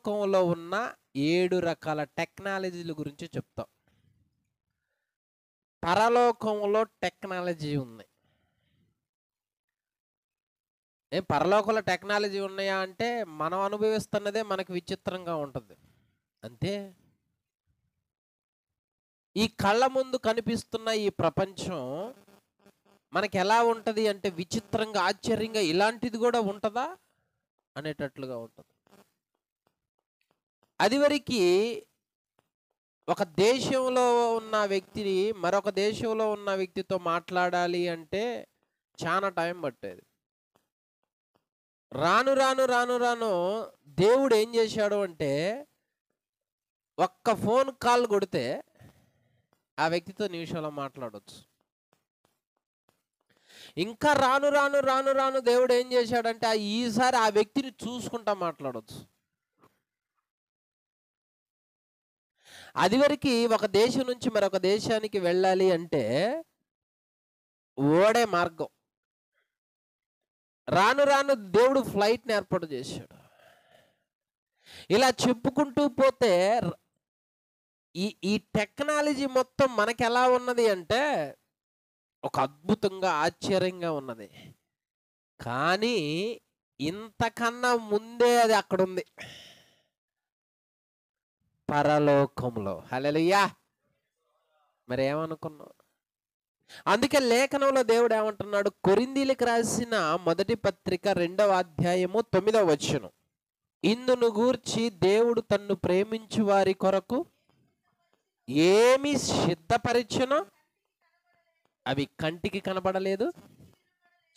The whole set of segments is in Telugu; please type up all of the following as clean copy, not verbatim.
పరలోకంలో ఉన్న 7 రకాల టెక్నాలజీల గురించి చెప్తాం. పరలోకంలో టెక్నాలజీ ఉంది. పరలోకంలో టెక్నాలజీ ఉన్నాయా అంటే మనం అనుభవిస్తున్నదే మనకు విచిత్రంగా ఉంటుంది అంతే. ఈ కళ్ళ ముందు కనిపిస్తున్న ఈ ప్రపంచం మనకి ఎలా ఉంటుంది అంటే విచిత్రంగా, ఆశ్చర్యంగా, ఇలాంటిది కూడా ఉంటుందా అనేటట్లుగా ఉంటుంది. అది వరకు ఒక దేశంలో ఉన్న వ్యక్తిని మరొక దేశంలో ఉన్న వ్యక్తితో మాట్లాడాలి అంటే చాలా టైం పట్టేది. రాను రాను రాను రాను దేవుడు ఏం చేశాడు అంటే ఒక్క ఫోన్ కాల్ కొడితే ఆ వ్యక్తితో నిమిషంలో మాట్లాడవచ్చు. ఇంకా రాను రాను రాను రాను దేవుడు ఏం చేశాడంటే ఈసారి ఆ వ్యక్తిని చూసుకుంటా మాట్లాడవచ్చు. అది వరకు ఒక దేశం నుంచి మరొక దేశానికి వెళ్ళాలి అంటే ఓడే మార్గం. రాను రాను దేవుడు ఫ్లైట్ని ఏర్పాటు చేశాడు. ఇలా చెప్పుకుంటూ పోతే ఈ టెక్నాలజీ మొత్తం మనకి ఎలా ఉన్నది అంటే ఒక అద్భుతంగా, ఆశ్చర్యంగా ఉన్నది. కానీ ఇంతకన్నా ముందే అది అక్కడ ఉంది, పరలోకంలో. హల్లెలూయా. మరి ఏమనుకున్నావు? అందుకే లేఖనంలో దేవుడు ఏమంటున్నాడు? కొరింథీయులకు రాసిన మొదటి పత్రిక 2వ అధ్యాయము 9వ వచనం, ఇందును గూర్చి దేవుడు తన్ను ప్రేమించు వారి కొరకు ఏమి సిద్ధపరిచెనో అవి కంటికి కనబడలేదు,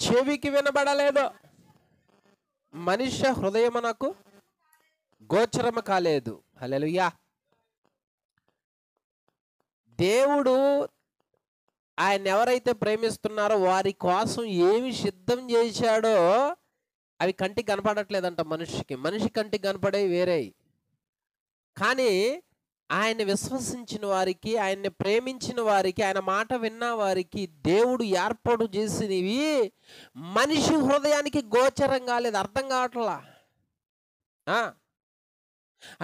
చెవికి వినబడలేదు, మనుష్య హృదయమునకు గోచరము కాలేదు. హల్లెలూయా. దేవుడు ఆయన ఎవరైతే ప్రేమిస్తున్నారో వారి కోసం ఏమి సిద్ధం చేశాడో అవి కంటికి కనపడట్లేదంట మనిషికి. మనిషి కంటికి కనపడేవి వేరే. కానీ ఆయన విశ్వసించిన వారికి, ఆయన్ని ప్రేమించిన వారికి, ఆయన మాట విన్న వారికి దేవుడు ఏర్పాటు చేసినవి మనిషి హృదయానికి గోచరం కాలేదు, అర్థం కావట్లా.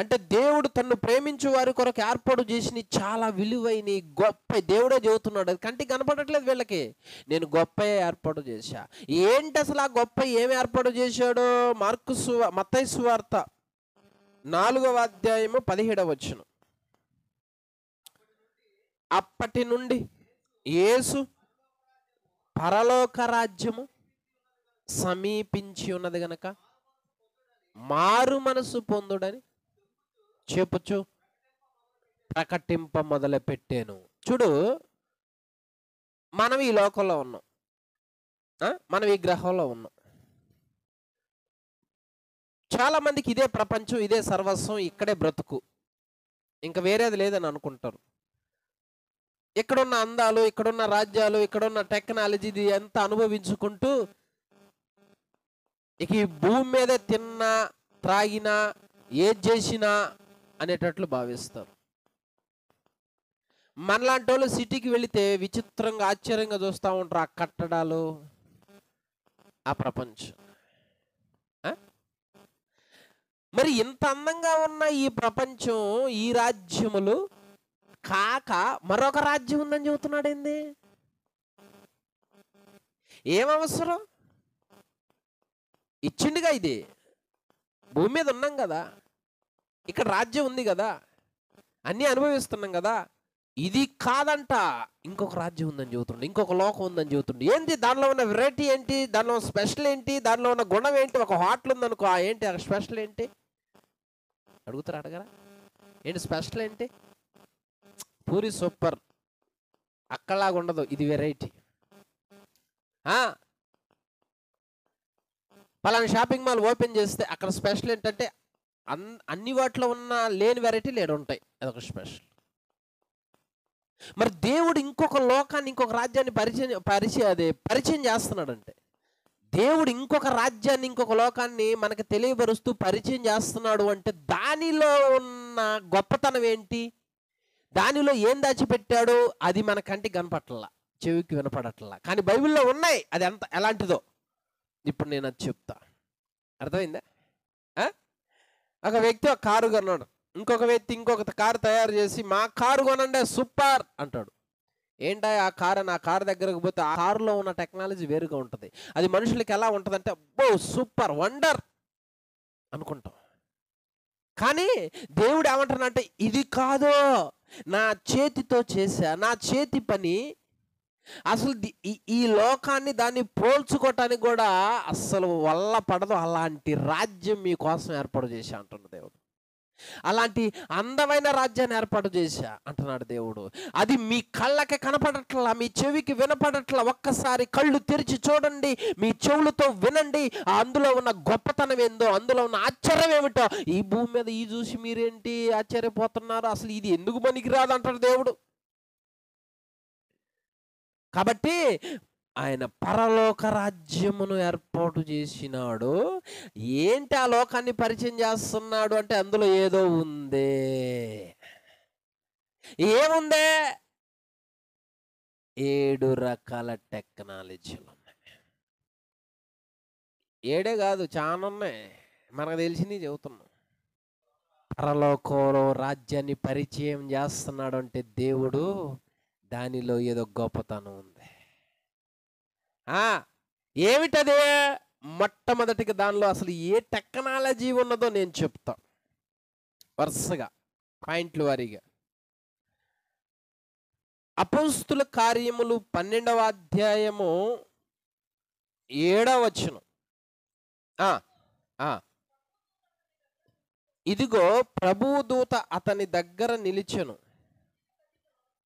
అంటే దేవుడు తన్ను ప్రేమించే వారి కొరకు ఏర్పాటు చేసిన చాలా విలువైన గొప్ప, దేవుడే చెబుతున్నాడు. అది కంటికి కనపడట్లేదు వీళ్ళకి. నేను గొప్ప ఏర్పాటు చేశా. ఏంటి అసలు ఆ గొప్ప ఏమి ఏర్పాటు చేశాడో? మత్తయి సువార్త 4వ అధ్యాయము 17వ వచనం, అప్పటి నుండి యేసు పరలోక రాజ్యము సమీపించి ఉన్నది గనక మారు మనసు పొందుడని చెప్పుచు ప్రకటింప మొదలు పెట్టాను. చూడు, మనం ఈ లోకంలో ఉన్నాం, మనం ఈ గ్రహంలో ఉన్నాం. చాలా మందికి ఇదే ప్రపంచం, ఇదే సర్వస్వం, ఇక్కడే బ్రతుకు, ఇంకా వేరేది లేదని అనుకుంటారు. ఇక్కడున్న అందాలు, ఇక్కడున్న రాజ్యాలు, ఇక్కడున్న టెక్నాలజీ ఇది ఎంత అనుభవించుకుంటూ ఇక ఈ భూమి మీదే తిన్నా, త్రాగినా, ఏది చేసినా అనేటట్లు భావిస్తారు. మనలాంటి వాళ్ళు సిటీకి వెళితే విచిత్రంగా, ఆశ్చర్యంగా చూస్తూ ఉంటారు ఆ కట్టడాలు, ఆ ప్రపంచం. మరి ఇంత అందంగా ఉన్న ఈ ప్రపంచం, ఈ రాజ్యములు కాక మరొక రాజ్యం ఉందని చెబుతున్నాడు. ఏంది? ఏం అవసరం? ఇచ్చిండుగా. ఇది భూమి మీద ఉన్నాం కదా, ఇక్కడ రాజ్యం ఉంది కదా, అన్నీ అనుభవిస్తున్నాం కదా. ఇది కాదంట, ఇంకొక రాజ్యం ఉందని చెబుతుండే, ఇంకొక లోకం ఉందని చెబుతుండే. ఏంటి దానిలో ఉన్న వెరైటీ ఏంటి? దానిలో స్పెషల్ ఏంటి? దానిలో ఉన్న గుణం ఏంటి? ఒక హోటల్ ఉందనుకో, ఏంటి ఆ స్పెషల్ ఏంటి అడుగుతారు, అడగరా? ఏంటి స్పెషల్ ఏంటి? పూరి సూపర్, అక్కడలాగా ఉండదు, ఇది వెరైటీ. పలానా షాపింగ్ మాల్ ఓపెన్ చేస్తే అక్కడ స్పెషల్ ఏంటంటే అన్ని వాటిలో ఉన్న లేని వెరైటీలు ఏడు ఉంటాయి, అదొక స్పెషల్. మరి దేవుడు ఇంకొక లోకాన్ని, ఇంకొక రాజ్యాన్ని పరిచయం చేస్తున్నాడంటే, దేవుడు ఇంకొక రాజ్యాన్ని, ఇంకొక లోకాన్ని మనకు తెలియపరుస్తూ పరిచయం చేస్తున్నాడు అంటే దానిలో ఉన్న గొప్పతనం ఏంటి? దానిలో ఏం దాచిపెట్టాడో అది మన కంటికి కనపట్లా, చెవికి వినపడట్లా. కానీ బైబిల్లో ఉన్నాయి. అది ఎలాంటిదో ఇప్పుడు నేను అది చెప్తా. అర్థమైందా? ఒక వ్యక్తి ఒక కారు కొన్నాడు, ఇంకొక వ్యక్తి ఇంకొక కారు తయారు చేసి మా కారు కొనండి సూపర్ అంటాడు. ఏంటా ఆ కారు అని ఆ కారు దగ్గరకు పోతే ఆ కారులో ఉన్న టెక్నాలజీ వేరుగా ఉంటుంది. అది మనుషులకి ఎలా ఉంటుందంటే అబ్బో సూపర్ వండర్ అనుకుంటాం. కానీ దేవుడు ఏమంటానంటే ఇది కాదు, నా చేతితో చేశా, నా చేతి పని. అసలు ఈ లోకాన్ని దాన్ని పోల్చుకోవటానికి కూడా అస్సలు వల్ల పడదు. అలాంటి రాజ్యం మీకోసం ఏర్పాటు చేశా అంటున్న దేవుడు. అలాంటి అందమైన రాజ్యాన్ని ఏర్పాటు చేశా అంటున్నాడు దేవుడు. అది మీ కళ్ళకి కనపడట్లా, మీ చెవికి వినపడట్లా. ఒక్కసారి కళ్ళు తెరిచి చూడండి, మీ చెవులతో వినండి. అందులో ఉన్న గొప్పతనం ఏందో, అందులో ఉన్న ఆశ్చర్యం ఏమిటో. ఈ భూమి మీద ఈ చూసి మీరేంటి ఆశ్చర్యపోతున్నారు, అసలు ఇది ఎందుకు పనికిరాదు అంటాడు దేవుడు. కాబట్టి ఆయన పరలోక రాజ్యమును ఏర్పాటు చేసినాడు. ఏంటి ఆ లోకాన్ని పరిచయం చేస్తున్నాడు అంటే అందులో ఏదో ఉందే. ఏముందే? 7 రకాల టెక్నాలజీలు ఉన్నాయి. 7 కాదు, చాలా ఉన్నాయి. మనకు తెలిసినవి చెబుతున్నాం. పరలోకంలో రాజ్యాన్ని పరిచయం చేస్తున్నాడు అంటే దేవుడు, దానిలో ఏదో గొప్పతనం ఉంది. ఏమిటదే? మొట్టమొదటిగా దానిలో అసలు ఏ టెక్నాలజీ ఉన్నదో నేను చెప్తా వరుసగా పాయింట్ల వారీగా. అపోస్తుల కార్యములు 12వ అధ్యాయము 7వ వచనం. ఇదిగో ప్రభువు దూత అతని దగ్గర నిలిచెను,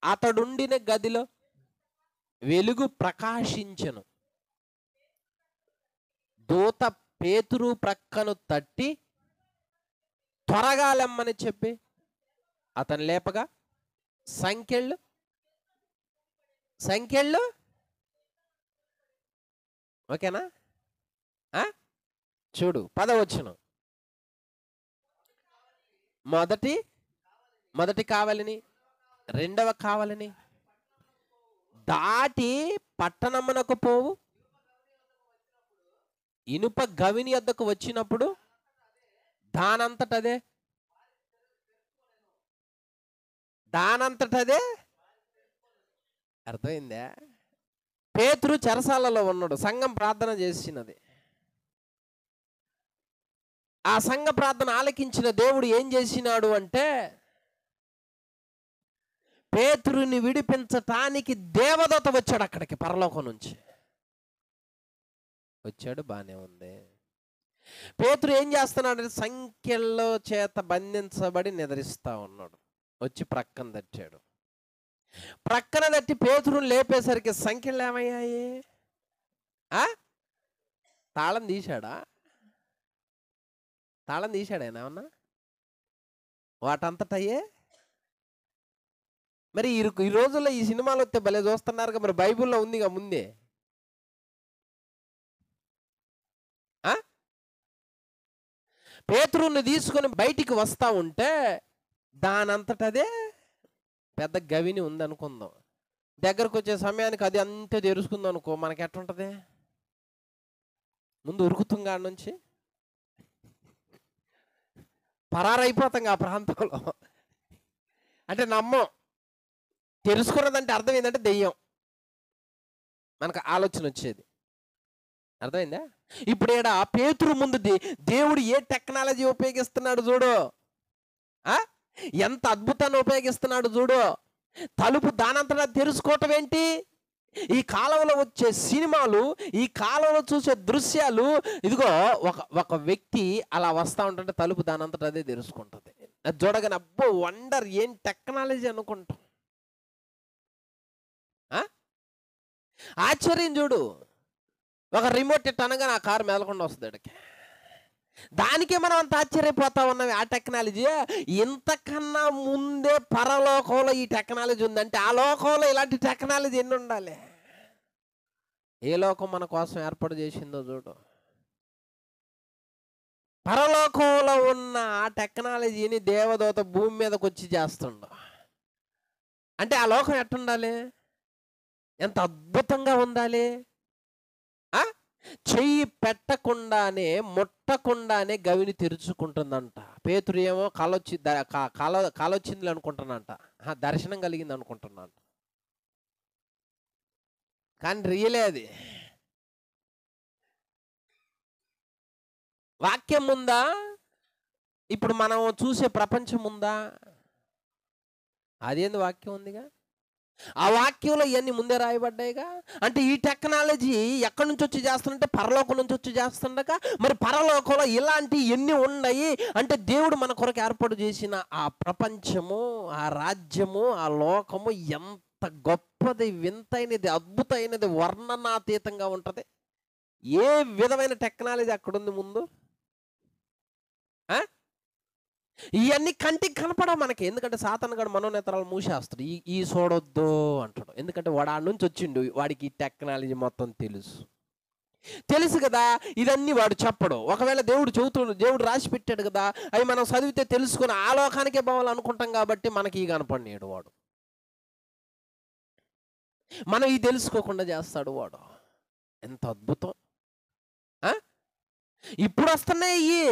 అతడుండిన గదిలో వెలుగు ప్రకాశించెను. దూత పేతురు ప్రక్కను తట్టి త్వరగా లెమ్మని చెప్పి అతను లేపగా సంఖ్యళ్ళు ఓకేనా? చూడు 10వ వచనం. మొదటి కావాలని, రెండవ కావాలని దాటి పట్టణమునకు పోవు, ఇనుప గవిని వద్దకు వచ్చినప్పుడు దానంతటదే అర్థమైందా? పేతురు చెరసాలలో ఉన్నాడు, సంఘం ప్రార్థన చేసినది. ఆ సంఘ ప్రార్థన ఆలకించిన దేవుడు ఏం చేసినాడు అంటే పేతురుని విడిపించటానికి దేవదూత వచ్చాడు. అక్కడికి పరలోకం నుంచి వచ్చాడు, బానే ఉంది. పేతురు ఏం చేస్తున్నాడు? సంఖ్యల్లో చేత బంధించబడి నిద్రిస్తా ఉన్నాడు. వచ్చి ప్రక్కన తట్టాడు. ప్రక్కన తట్టి పేతురుని లేపేసరికి సంఖ్యలు ఏమయ్యాయి? తాళం తీశాడా? ఆయన ఏమన్నా వాటంతటయ్యే. మరి ఈ రోజుల్లో ఈ సినిమాలు వస్తే భలే చూస్తున్నారు. మరి బైబిల్లో ఉందిగా ముందే. పేతురుని తీసుకొని బయటికి వస్తా ఉంటే దానంతటదే పెద్ద గవిని ఉందనుకుందాం. దగ్గరకు వచ్చే సమయానికి అది అంతే తెరుచుకుందాం అనుకో, మనకి ఎట్లుంటుంది? ముందు ఉరుకుతుంగా నుంచి పరారైపోతాం ఆ ప్రాంతంలో. అంటే నమ్మం. తెలుసుకున్నదంటే అర్థం ఏంటంటే దెయ్యం. మనకు ఆలోచన వచ్చేది. అర్థమైందా? ఇప్పుడు ఏడా పేతురు ముందు దేవుడు ఏ టెక్నాలజీ ఉపయోగిస్తున్నాడు చూడు, ఎంత అద్భుతాన్ని ఉపయోగిస్తున్నాడు చూడు. తలుపు దానంతటా తెలుసుకోవటం ఏంటి? ఈ కాలంలో వచ్చే సినిమాలు, ఈ కాలంలో చూసే దృశ్యాలు. ఇదిగో ఒక వ్యక్తి అలా వస్తూ ఉంటుంటే తలుపు దానంతటా అదే తెలుసుకుంటుంది. అది చూడగానే అబ్బో వండర్, ఏం టెక్నాలజీ అనుకుంటాం. ఆశ్చర్యం చూడు. ఒక రిమోట్ ఇట్ అనగా నా కారు మెదలకుండా వస్తుంది అక్కడికి. దానికే మనం అంత ఆశ్చర్యపోతా ఉన్నాం. ఆ టెక్నాలజీ ఇంతకన్నా ముందే పరలోకంలో ఈ టెక్నాలజీ ఉందంటే ఆ లోకంలో ఇలాంటి టెక్నాలజీ ఎన్ని ఉండాలి? ఏ లోకం మన కోసం ఏర్పాటు చేసిందో చూడు. పరలోకంలో ఉన్న ఆ టెక్నాలజీని దేవదూత భూమి మీదకి వచ్చి చేస్తుండ అంటే ఆ లోకం ఎట్టుండాలి? ఎంత అద్భుతంగా ఉండాలి. చెయ్యి పెట్టకుండానే ముట్టకుండానే గవిని తెరుచుకుంటుందంట. పేతురు ఏమో కాలొచ్చింది అనుకుంటున్నాంట, దర్శనం కలిగింది అనుకుంటున్నాను, కానీ రియలే అది. వాక్యం ఉందా? ఇప్పుడు మనం చూసే ప్రపంచం ఉందా? అదేంది వాక్యం ఉందిగా. ఆ వాక్యంలో ఇవన్నీ ముందే రాయబడ్డాయిగా. అంటే ఈ టెక్నాలజీ ఎక్కడి నుంచి వచ్చి చేస్తుందంటే పరలోకం నుంచి వచ్చి చేస్తుండక, మరి పరలోకంలో ఇలాంటి ఎన్ని ఉన్నాయి అంటే దేవుడు మన కొరకు ఏర్పాటు చేసిన ఆ ప్రపంచము, ఆ రాజ్యము, ఆ లోకము ఎంత గొప్పది, వింతైనది, అద్భుతమైనది, వర్ణనాతీతంగా ఉంటుంది. ఏ విధమైన టెక్నాలజీ అక్కడ ఉంది ముందు? ఇవన్నీ కంటికి కనపడవు మనకి. ఎందుకంటే సాతానుగాడు మనోనేత్రాలు మూసేస్తాడు. ఈ చూడొద్దు అంటాడు. ఎందుకంటే వాడు ఆడ నుంచి వచ్చిండు, వాడికి ఈ టెక్నాలజీ మొత్తం తెలుసు కదా. ఇదన్నీ వాడు చెప్పడు. ఒకవేళ దేవుడు రాసి పెట్టాడు కదా, అవి మనం చదివితే తెలుసుకుని ఆ లోకానికే పోవాలనుకుంటాం కాబట్టి మనకి ఈ కనపడినాడు వాడు. మనం ఈ తెలుసుకోకుండా చేస్తాడు వాడు. ఎంత అద్భుతం. ఇప్పుడు వస్తున్నాయి ఇవి,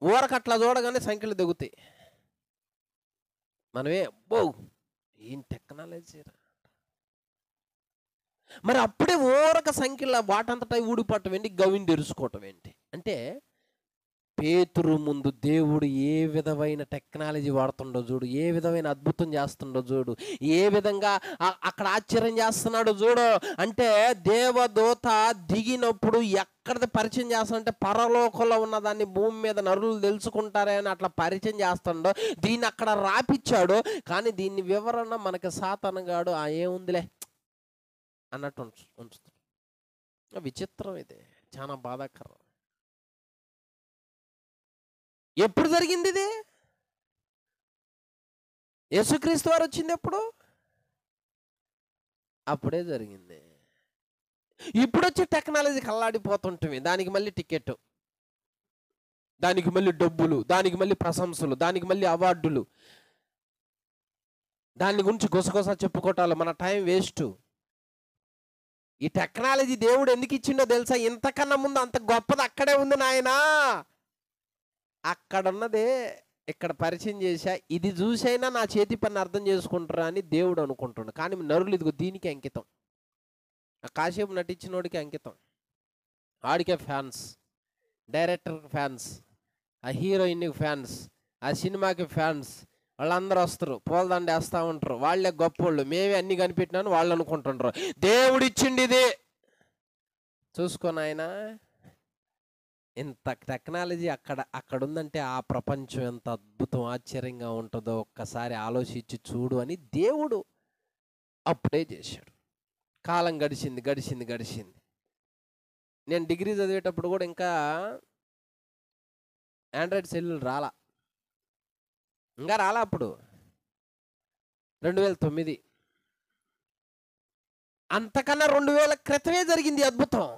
ఊరకట్లా చూడగానే సంఖ్యలు దిగుతాయి. మనమే ఏం టెక్నాలజీ. మరి అప్పుడే ఊరక సంఖ్యలో వాటంతటా ఊడిపట్టం ఏంటి, గవిని తెరుచుకోవటం ఏంటి అంటే, పేతురు ముందు దేవుడు ఏ విధమైన టెక్నాలజీ వాడుతుండో చూడు, ఏ విధమైన అద్భుతం చేస్తుండో చూడు, ఏ విధంగా అక్కడ ఆశ్చర్యం చేస్తున్నాడో చూడు. అంటే దేవదూత దిగినప్పుడు ఎక్కడిది పరిచయం చేస్తాడంటే, పరలోకంలో ఉన్న దాన్ని భూమి మీద నరులు తెలుసుకుంటారే అని అట్లా పరిచయం చేస్తుండో, దీన్ని అక్కడ రాపిచ్చాడు. కానీ దీన్ని వివరణ మనకి సాతానుగాడు ఏముందిలే అన్నట్టు ఉంచుతాడు. విచిత్రం ఇది, చాలా బాధాకరం. ఎప్పుడు జరిగింది ఇది? యేసుక్రీస్తు వారు వచ్చింది ఎప్పుడు? అప్పుడే జరిగింది. ఇప్పుడు వచ్చే టెక్నాలజీకి అల్లాడిపోతుంటుంది. దానికి మళ్ళీ టికెట్, దానికి మళ్ళీ డబ్బులు, దానికి మళ్ళీ ప్రశంసలు, దానికి మళ్ళీ అవార్డులు, దాని గురించి గుసగుస చెప్పుకోవటాలు, మన టైం వేస్ట్. ఈ టెక్నాలజీ దేవుడు ఎందుకు ఇచ్చిండో తెలుసా? ఇంతకన్నా ముందు అంత గొప్పది అక్కడే ఉంది నాయనా. అక్కడున్నదే ఇక్కడ పరిచయం చేశా, ఇది చూసైనా నా చేతి పని అర్థం చేసుకుంటారా అని దేవుడు అనుకుంటున్నాడు. కానీ నరులు ఇదిగో దీనికి అంకితం. ఆ కాసేపు నటించినోడికి అంకితం, ఆడికే ఫ్యాన్స్, డైరెక్టర్కి ఫ్యాన్స్, ఆ హీరోయిన్కి ఫ్యాన్స్, ఆ సినిమాకి ఫ్యాన్స్. వాళ్ళందరూ వస్తారు, పూలదండ వేస్తూ ఉంటారు. వాళ్ళే గొప్పోళ్ళు, మేమే అన్ని కనిపెట్టినాను వాళ్ళు అనుకుంటుంటారు. దేవుడు ఇచ్చిండి ఇది చూసుకొని ఆయన. ఇంత టెక్నాలజీ అక్కడ ఉందంటే ఆ ప్రపంచం ఎంత అద్భుతం, ఆశ్చర్యంగా ఉంటుందో ఒక్కసారి ఆలోచించి చూడు అని దేవుడు అప్పుడే చేశాడు. కాలం గడిచింది. నేను డిగ్రీ చదివేటప్పుడు కూడా ఇంకా ఆండ్రాయిడ్ సెల్లులు రాలా. అప్పుడు 2009. అంతకన్నా 2000 క్రితమే జరిగింది అద్భుతం.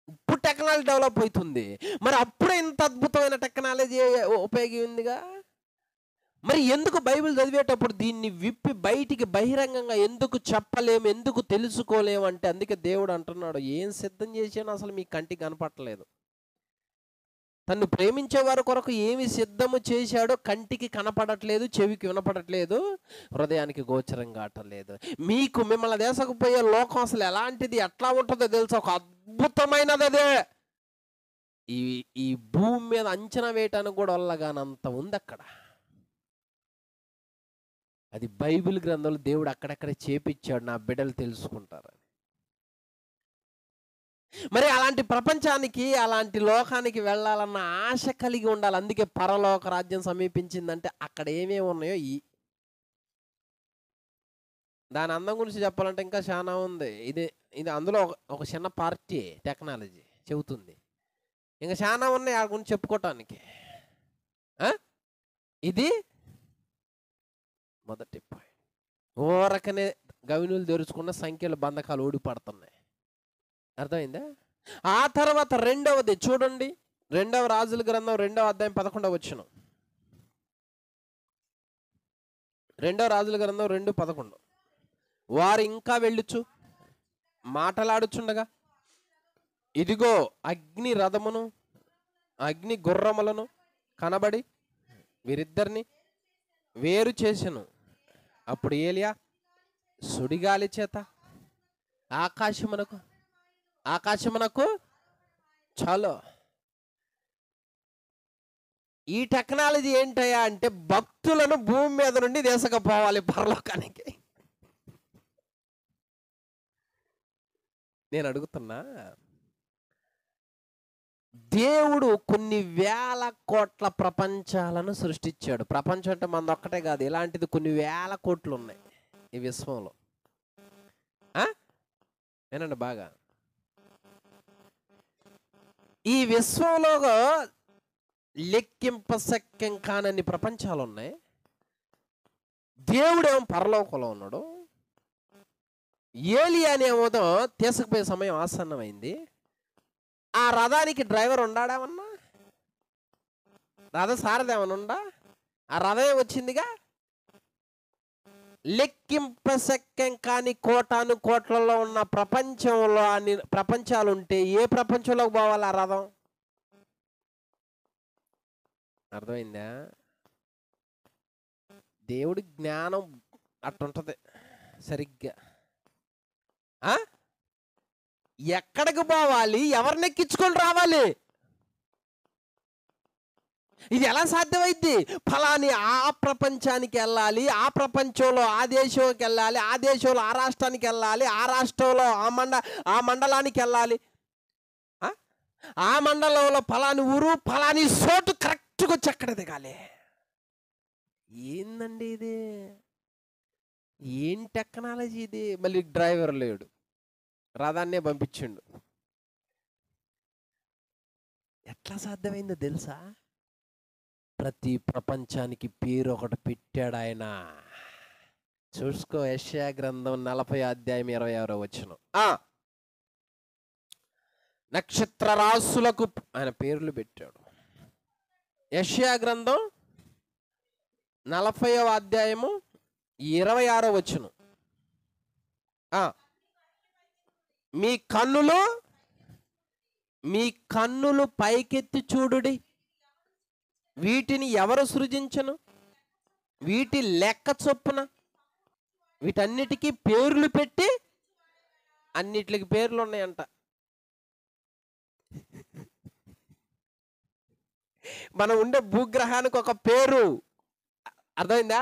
ఇప్పుడు టెక్నాలజీ డెవలప్ అవుతుంది. మరి అప్పుడే ఇంత అద్భుతమైన టెక్నాలజీ ఉపయోగిందిగా. మరి ఎందుకు బైబిల్ చదివేటప్పుడు దీన్ని విప్పి బయటికి బహిరంగంగా ఎందుకు చెప్పలేము, ఎందుకు తెలుసుకోలేము అంటే, అందుకే దేవుడు అంటున్నాడు, ఏం సిద్ధం చేశానో అసలు మీ కంటికి కనపట్టలేదు. తను ప్రేమించే వారి కొరకు ఏమి సిద్ధము చేశాడో కంటికి కనపడట్లేదు, చెవికి వినపడట్లేదు, హృదయానికి గోచరం కావట్లేదు. మిమ్మల్ని దేశకపోయే లోకం అసలు ఎలాంటిది, ఎట్లా ఉంటుందో తెలుసా? ఒక అద్భుతమైనది అదే. ఈ భూమి మీద అంచనా వేయటానికి కూడా వల్లగానంత ఉంది అక్కడ. అది బైబిల్ గ్రంథంలో దేవుడు అక్కడక్కడే చేపించాడు, నా బిడ్డలు తెలుసుకుంటారని. మరి అలాంటి ప్రపంచానికి, అలాంటి లోకానికి వెళ్ళాలన్న ఆశ కలిగి ఉండాలి. అందుకే పరలోక రాజ్యం సమీపించిందంటే అక్కడ ఏమేమి ఉన్నాయో దాని అందం గురించి చెప్పాలంటే ఇంకా చాలా ఉంది. ఇది అందులో ఒక చిన్న పార్టీ టెక్నాలజీ చెబుతుంది. ఇంకా చాలా ఉన్నాయి ఆ గురించి చెప్పుకోవటానికి. ఇది మొదటి పాయింట్. ఓరకనే గవినులు తెరుచుకున్న సంఖ్యలు బంధకాలు ఊడిపడుతున్నాయి. అర్థమైందా? ఆ తర్వాత రెండవది చూడండి, 2వ రాజుల గ్రంథం 2వ అధ్యాయం 11వ వచనం. 2వ రాజుల గ్రంథం 2:11. వారు ఇంకా వెళ్ళుచు మాటలాడుచుండగా ఇదిగో అగ్ని రథమును అగ్ని గుర్రములను కనబడి వీరిద్దరిని వేరు చేసెను. అప్పుడు ఏలియా సుడిగాలి చేత ఆకాశమునకు చాలు. ఈ టెక్నాలజీ ఏంటయ్యా అంటే భక్తులను భూమి మీద నుండి తీసుకుపోవాలి పరలోకానికి. నేను అడుగుతున్నా, దేవుడు కొన్ని వేల కోట్ల ప్రపంచాలను సృష్టించాడు. ప్రపంచం అంటే మనది ఒక్కటే కాదు, ఇలాంటిది కొన్ని వేల కోట్లు ఉన్నాయి ఈ విశ్వంలో. ఏనండి బాగా, ఈ విశ్వంలో లెక్కింపశక్యం కానన్ని ప్రపంచాలు ఉన్నాయి. దేవుడేమో పరలోకంలో ఉన్నాడు. ఏలియానేమో తీసుకుపోయే సమయం ఆసన్నమైంది. ఆ రథానికి డ్రైవర్ ఉండాడేమన్నా? రథ సారథేమన్నా ఉండా? ఆ రథమే వచ్చిందిగా. లెక్కింపశక్యం కాని కోటాను కోట్లలో ఉన్న ప్రపంచంలో అన్ని ప్రపంచాలు ఉంటే ఏ ప్రపంచంలోకి పోవాలి ఆ రథం? అర్థమైందా? దేవుడి జ్ఞానం అట్టుంటది సరిగ్గా. ఎక్కడికి పోవాలి, ఎవరిని ఎక్కించుకొని రావాలి? ఇది ఎలా సాధ్యమైంది? ఫలాని ఆ ప్రపంచానికి వెళ్ళాలి, ఆ ప్రపంచంలో ఆ దేశంకి వెళ్ళాలి, ఆ దేశంలో ఆ రాష్ట్రానికి వెళ్ళాలి, ఆ రాష్ట్రంలో ఆ మండలానికి వెళ్ళాలి, ఆ మండలంలో ఫలాని ఊరు ఫలాని చోటు కరెక్ట్గా వచ్చి ఎక్కడ దిగాలి. ఏందండి ఇది? ఏం టెక్నాలజీ ఇది? మళ్ళీ డ్రైవర్ లేడు, రథాన్నే పంపించిండు. ఎట్లా సాధ్యమైందో తెలుసా? ప్రతి ప్రపంచానికి పేరు ఒకటి పెట్టాడు ఆయన. చూసుకో, యెషయా గ్రంథం 40:26 నక్షత్ర రాసులకు ఆయన పేర్లు పెట్టాడు. యెషయా గ్రంథం 40:26 మీ కన్నులు పైకెత్తి చూడుడి, వీటిని ఎవరు సృజించను? వీటి లెక్క చొప్పున వీటన్నిటికీ పేర్లు పెట్టి, అన్నిటికి పేర్లు ఉన్నాయంట. మనం ఉండే భూగ్రహానికి ఒక పేరు. అర్థమైందా?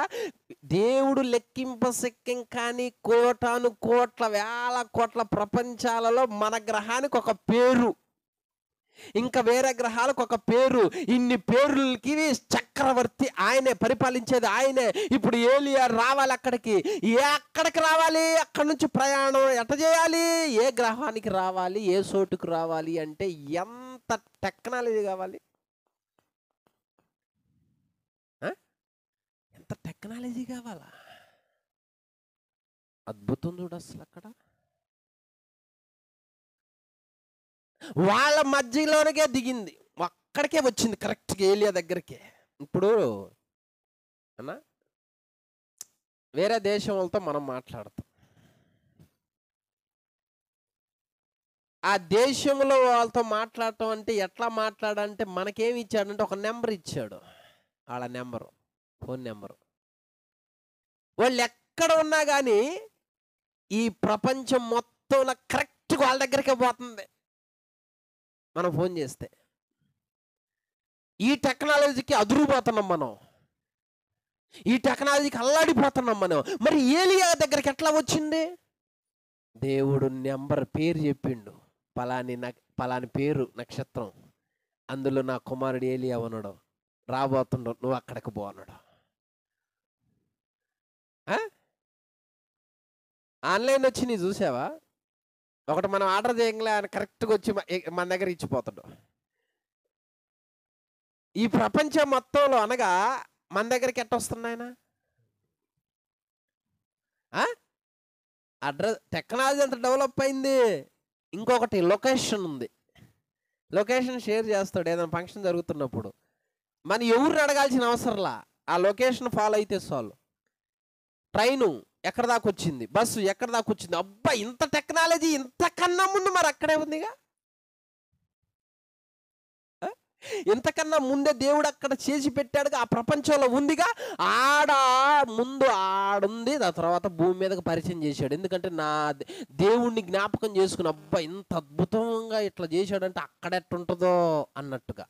దేవుడు లెక్కింపశక్యం కానీ కోటాను కోట్ల వేల కోట్ల ప్రపంచాలలో మన గ్రహానికి ఒక పేరు, ఇంకా వేరే గ్రహాలకు ఒక పేరు. ఇన్ని పేర్లకి చక్రవర్తి ఆయనే, పరిపాలించేది ఆయనే. ఇప్పుడు ఏలియా రావాలి అక్కడికి. ఎక్కడికి రావాలి? అక్కడి నుంచి ప్రయాణం ఎట్ట చేయాలి? ఏ గ్రహానికి రావాలి? ఏ చోటుకు రావాలి అంటే ఎంత టెక్నాలజీ కావాలి? ఎంత టెక్నాలజీ కావాలా? అద్భుతం చూడు అసలు. అక్కడ వాళ్ళ మధ్యలోనికే దిగింది, అక్కడికే వచ్చింది కరెక్ట్గా ఏలియా దగ్గరికి. ఇప్పుడు అన్నా వేరే దేశం వాళ్ళతో మనం మాట్లాడతాం. ఆ దేశంలో వాళ్ళతో మాట్లాడటం అంటే ఎట్లా మాట్లాడంటే, మనకేమి ఇచ్చాడంటే ఒక నెంబర్ ఇచ్చాడు. వాళ్ళ నెంబరు, ఫోన్ నెంబరు. వాళ్ళు ఎక్కడ ఉన్నా కానీ ఈ ప్రపంచం మొత్తంలో కరెక్ట్గా వాళ్ళ దగ్గరికే పోతుంది మనం ఫోన్ చేస్తే. ఈ టెక్నాలజీకి అదురుపోతున్నాం మనం, ఈ టెక్నాలజీకి అల్లాడిపోతున్నాం మనం. మరి ఏలియా దగ్గరికి ఎట్లా వచ్చింది? దేవుడు నెంబర్ పేరు చెప్పిండు. పలాని పేరు నక్షత్రం, అందులో నా కుమారుడు ఏలియా ఉన్నాడు, రాబోతుండవు, నువ్వు అక్కడికి పో అన్నాడు. ఆన్లైన్ వచ్చి నీ చూసావా? ఒకటి మనం ఆర్డర్ చేయగలే, ఆయన కరెక్ట్గా వచ్చి మన దగ్గర ఇచ్చిపోతాడు. ఈ ప్రపంచం మొత్తంలో అనగా మన దగ్గరికి ఎట్ట వస్తున్నాయన? అడ్రస్ టెక్నాలజీ అంత డెవలప్ అయింది. ఇంకొకటి లొకేషన్ ఉంది. లొకేషన్ షేర్ చేస్తాడు ఏదైనా ఫంక్షన్ జరుగుతున్నప్పుడు. మనం ఎవరిని అడగాల్సిన అవసరంలా, ఆ లొకేషన్ ఫాలో అయితే చాలు. ట్రైను ఎక్కడ దాకా వచ్చింది, బస్సు ఎక్కడ దాకా వచ్చింది, అబ్బా ఇంత టెక్నాలజీ ఇంతకన్నా ముందు మరి అక్కడే ఉందిగా. ఇంతకన్నా ముందే దేవుడు అక్కడ చేసి పెట్టాడుగా, ఆ ప్రపంచంలో ఉందిగా. ముందు ఆడుంది, ఆ తర్వాత భూమి మీదకి పరిచయం చేశాడు. ఎందుకంటే దేవుణ్ణి జ్ఞాపకం చేసుకుని, అబ్బా ఇంత అద్భుతంగా ఇట్లా చేశాడంటే అక్కడ ఎట్టుంటుందో అన్నట్టుగా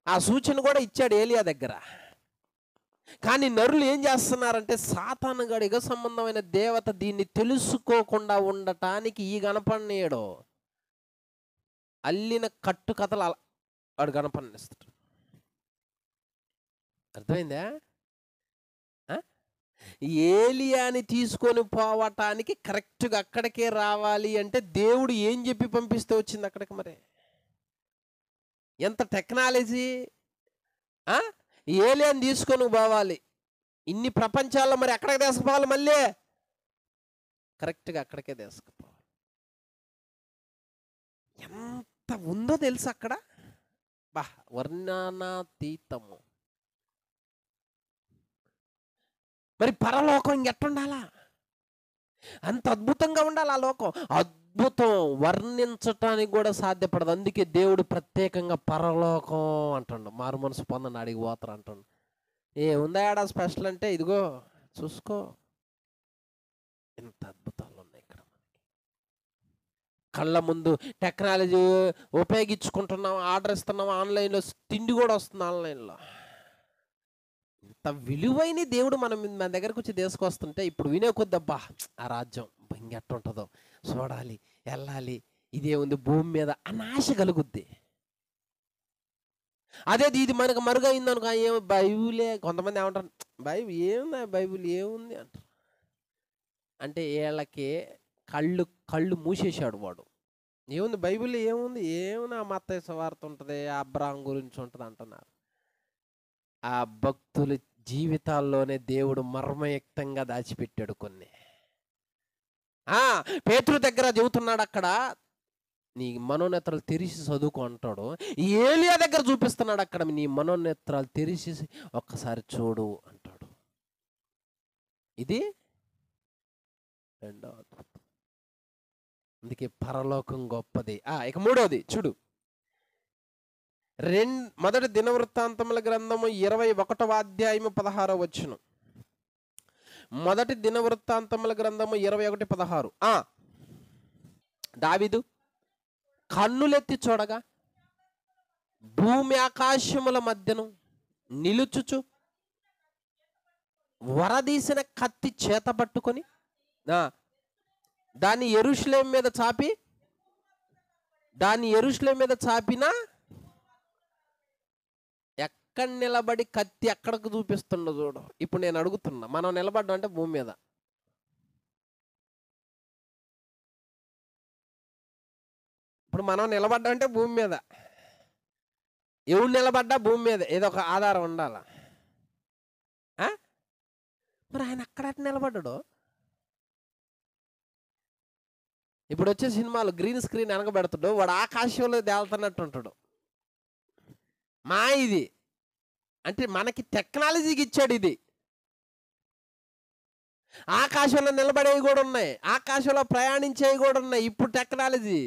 ఆ సూచన కూడా ఇచ్చాడు ఏలియా దగ్గర. కానీ నరులు ఏం చేస్తున్నారంటే, సాతానుగాడు యుగ సంబంధమైన దేవత దీన్ని తెలుసుకోకుండా ఉండటానికి ఈ గణపన్నీయడు అల్లిన కట్టు కథలు వాడు గణపన్నిస్తాడు. అర్థమైందా? ఏలియాని తీసుకొని పోవటానికి కరెక్ట్గా అక్కడికే రావాలి అంటే దేవుడు ఏం చెప్పి పంపిస్తే వచ్చింది అక్కడికి? మరి ఎంత టెక్నాలజీ! ఏలియాని తీసుకొని పోవాలి, ఇన్ని ప్రపంచాల్లో మరి ఎక్కడికి తీసుకుపోవాలి? మళ్ళీ కరెక్ట్గా అక్కడికే తీసుకుపోవాలి. ఎంత ఉందో తెలుసు అక్కడ, బా వర్ణనాతీతము. మరి పరలోకం ఇంకెట్టుండాలా? అంత అద్భుతంగా ఉండాలి ఆ లోకం. అద్భుతం వర్ణించటానికి కూడా సాధ్యపడదు. అందుకే దేవుడు ప్రత్యేకంగా పరలోకం అంటాడు. మారు మనసు పొందని అడిగి పోతారు అంటాడు. ఉందా ఏడా స్పెషల్ అంటే, ఇదిగో చూసుకో, ఎంత అద్భుతాలు ఉన్నాయి ఇక్కడ. కళ్ళ ముందు టెక్నాలజీ ఉపయోగించుకుంటున్నాం, ఆర్డర్ ఇస్తున్నాం, ఆన్లైన్లో తిండి కూడా వస్తుంది ఆన్లైన్లో. ఇంత విలువైన దేవుడు మన దగ్గరకు వచ్చి తీసుకొస్తుంటే ఇప్పుడు వినే కొద్దబ్బా ఆ రాజ్యం ఇంకెట్టుంటుందో చూడాలి, వెళ్ళాలి, ఇదే ఉంది భూమి మీద అన్న ఆశ కలుగుద్ది. అదే ఇది మనకు మరుగైంది అనుకో, ఏమో బైబులే. కొంతమంది ఏమంటారు, బైబుల్ ఏముంది, బైబుల్ ఏముంది అంటారు. అంటే వీళ్ళకి కళ్ళు మూసేశాడు వాడు. ఏముంది బైబిల్, ఏముంది మత్తయి సువార్త ఉంటుంది, అబ్రాహాం గురించి ఉంటుంది అంటున్నారు. ఆ భక్తుల జీవితాల్లోనే దేవుడు మర్మయుక్తంగా దాచిపెట్టాడు కొన్ని. పేతురు దగ్గర చెబుతున్నాడు, అక్కడ నీ మనోనేత్రాలు తెరిచి చదువుకో అంటాడు. ఏలియా దగ్గర చూపిస్తున్నాడు, అక్కడ నీ మనోనేత్రాలు తెరిచి ఒక్కసారి చూడు అంటాడు. ఇది రెండో అద్భుతం. అందుకే పరలోకం గొప్పది. ఇక మూడోది చూడు, మొదటి దినవృత్తాంతముల గ్రంథము 21వ అధ్యాయము 16వ వచనం. మొదటి దినవృత్తాంతముల గ్రంథము 21:16. దావీదు కన్నులెత్తి చూడగా భూమి ఆకాశముల మధ్యను నిలుచుచు వరదీసిన కత్తి చేత పట్టుకొని దాన్ని యెరూషలేము మీద చాపినా ఎక్కడ నిలబడి కత్తి ఎక్కడికి చూపిస్తుండో చూడు. ఇప్పుడు నేను అడుగుతున్నా, మనం నిలబడ్డం అంటే భూమి మీద. ఇప్పుడు మనం నిలబడ్డం అంటే భూమి మీద. ఎవడు నిలబడ్డా భూమి మీద ఏదో ఒక ఆధారం ఉండాలా. మరి ఆయన అక్కడ నిలబడ్డాడు. ఇప్పుడు వచ్చే సినిమాలు గ్రీన్ స్క్రీన్ వెనకబెడతాడు, వాడు ఆకాశంలో తేలుతున్నట్టు ఉంటాడు. ఇది అంటే మనకి టెక్నాలజీకి ఇచ్చాడు. ఇది ఆకాశంలో నిలబడేవి కూడా ఉన్నాయి, ఆకాశంలో ప్రయాణించేవి కూడా ఉన్నాయి. ఇప్పుడు టెక్నాలజీ